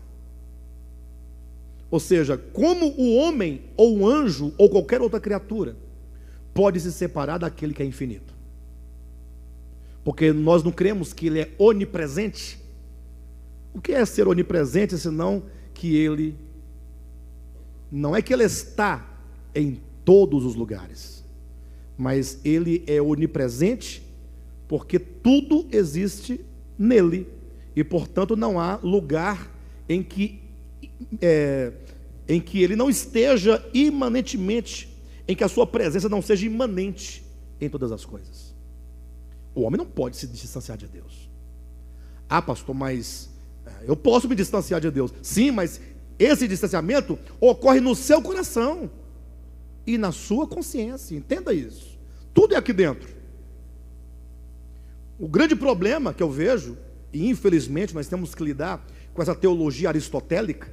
Ou seja, como o homem, ou um anjo, ou qualquer outra criatura, pode se separar daquele que é infinito? Porque nós não cremos que ele é onipresente. O que é ser onipresente, senão que ele, não é que ele está em todos os lugares, mas ele é onipresente porque tudo existe nele, e portanto não há lugar em que ele não esteja imanentemente, em que a sua presença não seja imanente em todas as coisas. O homem não pode se distanciar de Deus. Ah, pastor, mas eu posso me distanciar de Deus. Sim, mas esse distanciamento ocorre no seu coração e na sua consciência. Entenda isso. Tudo é aqui dentro. O grande problema que eu vejo, e infelizmente nós temos que lidar com essa teologia aristotélica,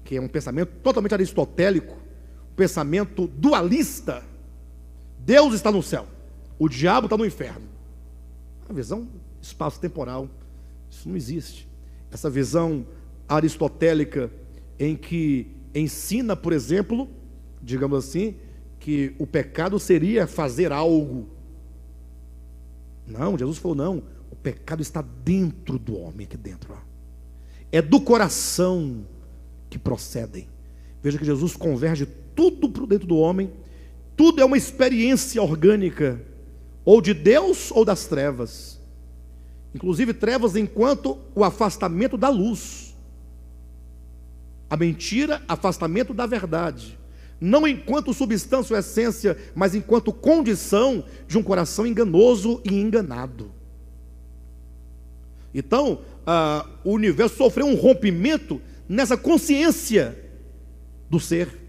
que é um pensamento totalmente aristotélico, um pensamento dualista. Deus está no céu, o diabo está no inferno. A visão espaço-temporal, isso não existe. Essa visão aristotélica em que ensina, por exemplo, digamos assim, que o pecado seria fazer algo. Não, Jesus falou, não, o pecado está dentro do homem, aqui dentro, ó. É do coração que procedem. Veja que Jesus converge tudo para dentro do homem. Tudo é uma experiência orgânica, ou de Deus ou das trevas. Inclusive trevas enquanto o afastamento da luz. A mentira, afastamento da verdade. Não enquanto substância ou essência, mas enquanto condição de um coração enganoso e enganado. Então, o universo sofreu um rompimento nessa consciência do ser.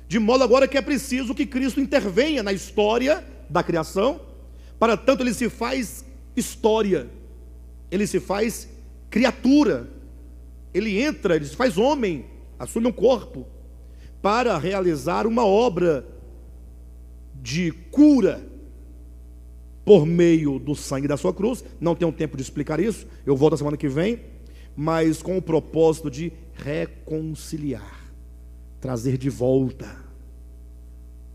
De modo agora que é preciso que Cristo intervenha na história da criação. Para tanto ele se faz história, ele se faz criatura, ele entra, ele se faz homem, assume um corpo, para realizar uma obra de cura, por meio do sangue da sua cruz. Não tenho tempo de explicar isso, eu volto a semana que vem, mas com o propósito de reconciliar, trazer de volta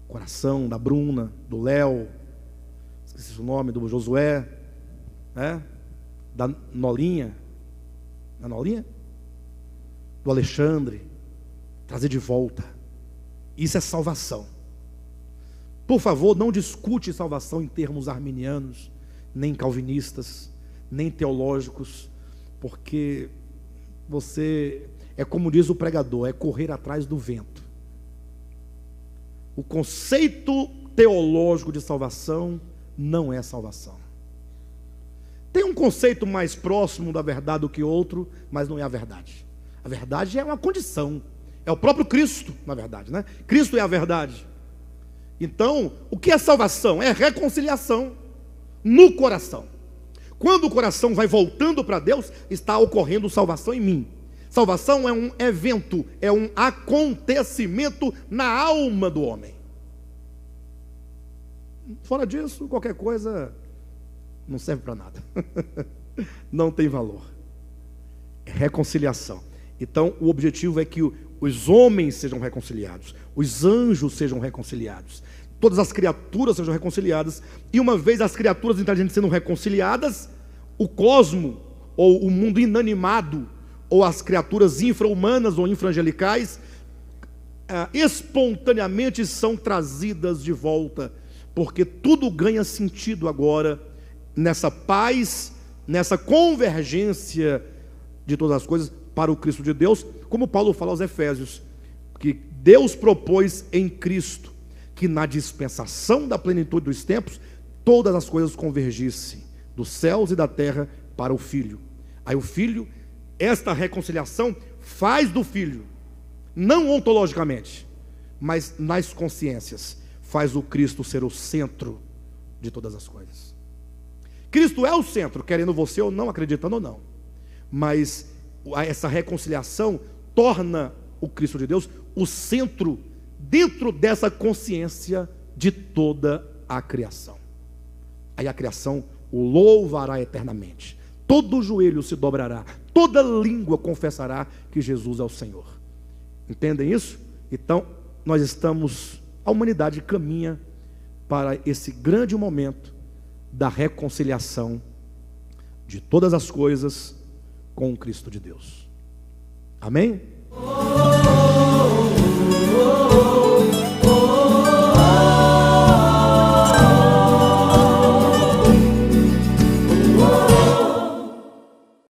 o coração da Bruna, do Léo, esqueci o nome, do Josué, né? Da Nolinha, do Alexandre, trazer de volta. Isso é salvação. Por favor, não discute salvação em termos arminianos, nem calvinistas, nem teológicos, porque você, é como diz o pregador, é correr atrás do vento. O conceito teológico de salvação não é salvação. Tem um conceito mais próximo da verdade do que outro, mas não é a verdade. A verdade é uma condição, é o próprio Cristo, na verdade, né? Cristo é a verdade. Então, o que é salvação? É reconciliação no coração. Quando o coração vai voltando para Deus, está ocorrendo salvação em mim. Salvação é um evento, é um acontecimento na alma do homem. Fora disso, qualquer coisa não serve para nada. Não tem valor. É reconciliação. Então, o objetivo é que os homens sejam reconciliados, os anjos sejam reconciliados, todas as criaturas sejam reconciliadas. E uma vez as criaturas inteligentes sendo reconciliadas, o cosmo, ou o mundo inanimado, ou as criaturas infra-humanas ou infra-angelicais, espontaneamente são trazidas de volta, porque tudo ganha sentido agora nessa paz, nessa convergência de todas as coisas para o Cristo de Deus, como Paulo fala aos Efésios, que Deus propôs em Cristo que na dispensação da plenitude dos tempos todas as coisas convergissem dos céus e da terra para o Filho. Aí o Filho, esta reconciliação faz do Filho, não ontologicamente, mas nas consciências, faz o Cristo ser o centro de todas as coisas. Cristo é o centro, querendo você ou não, acreditando ou não, mas essa reconciliação torna o Cristo de Deus o centro dentro dessa consciência de toda a criação. Aí a criação o louvará eternamente, todo joelho se dobrará, toda língua confessará que Jesus é o Senhor. Entendem isso? Então a humanidade caminha para esse grande momento da reconciliação de todas as coisas com o Cristo de Deus. Amém?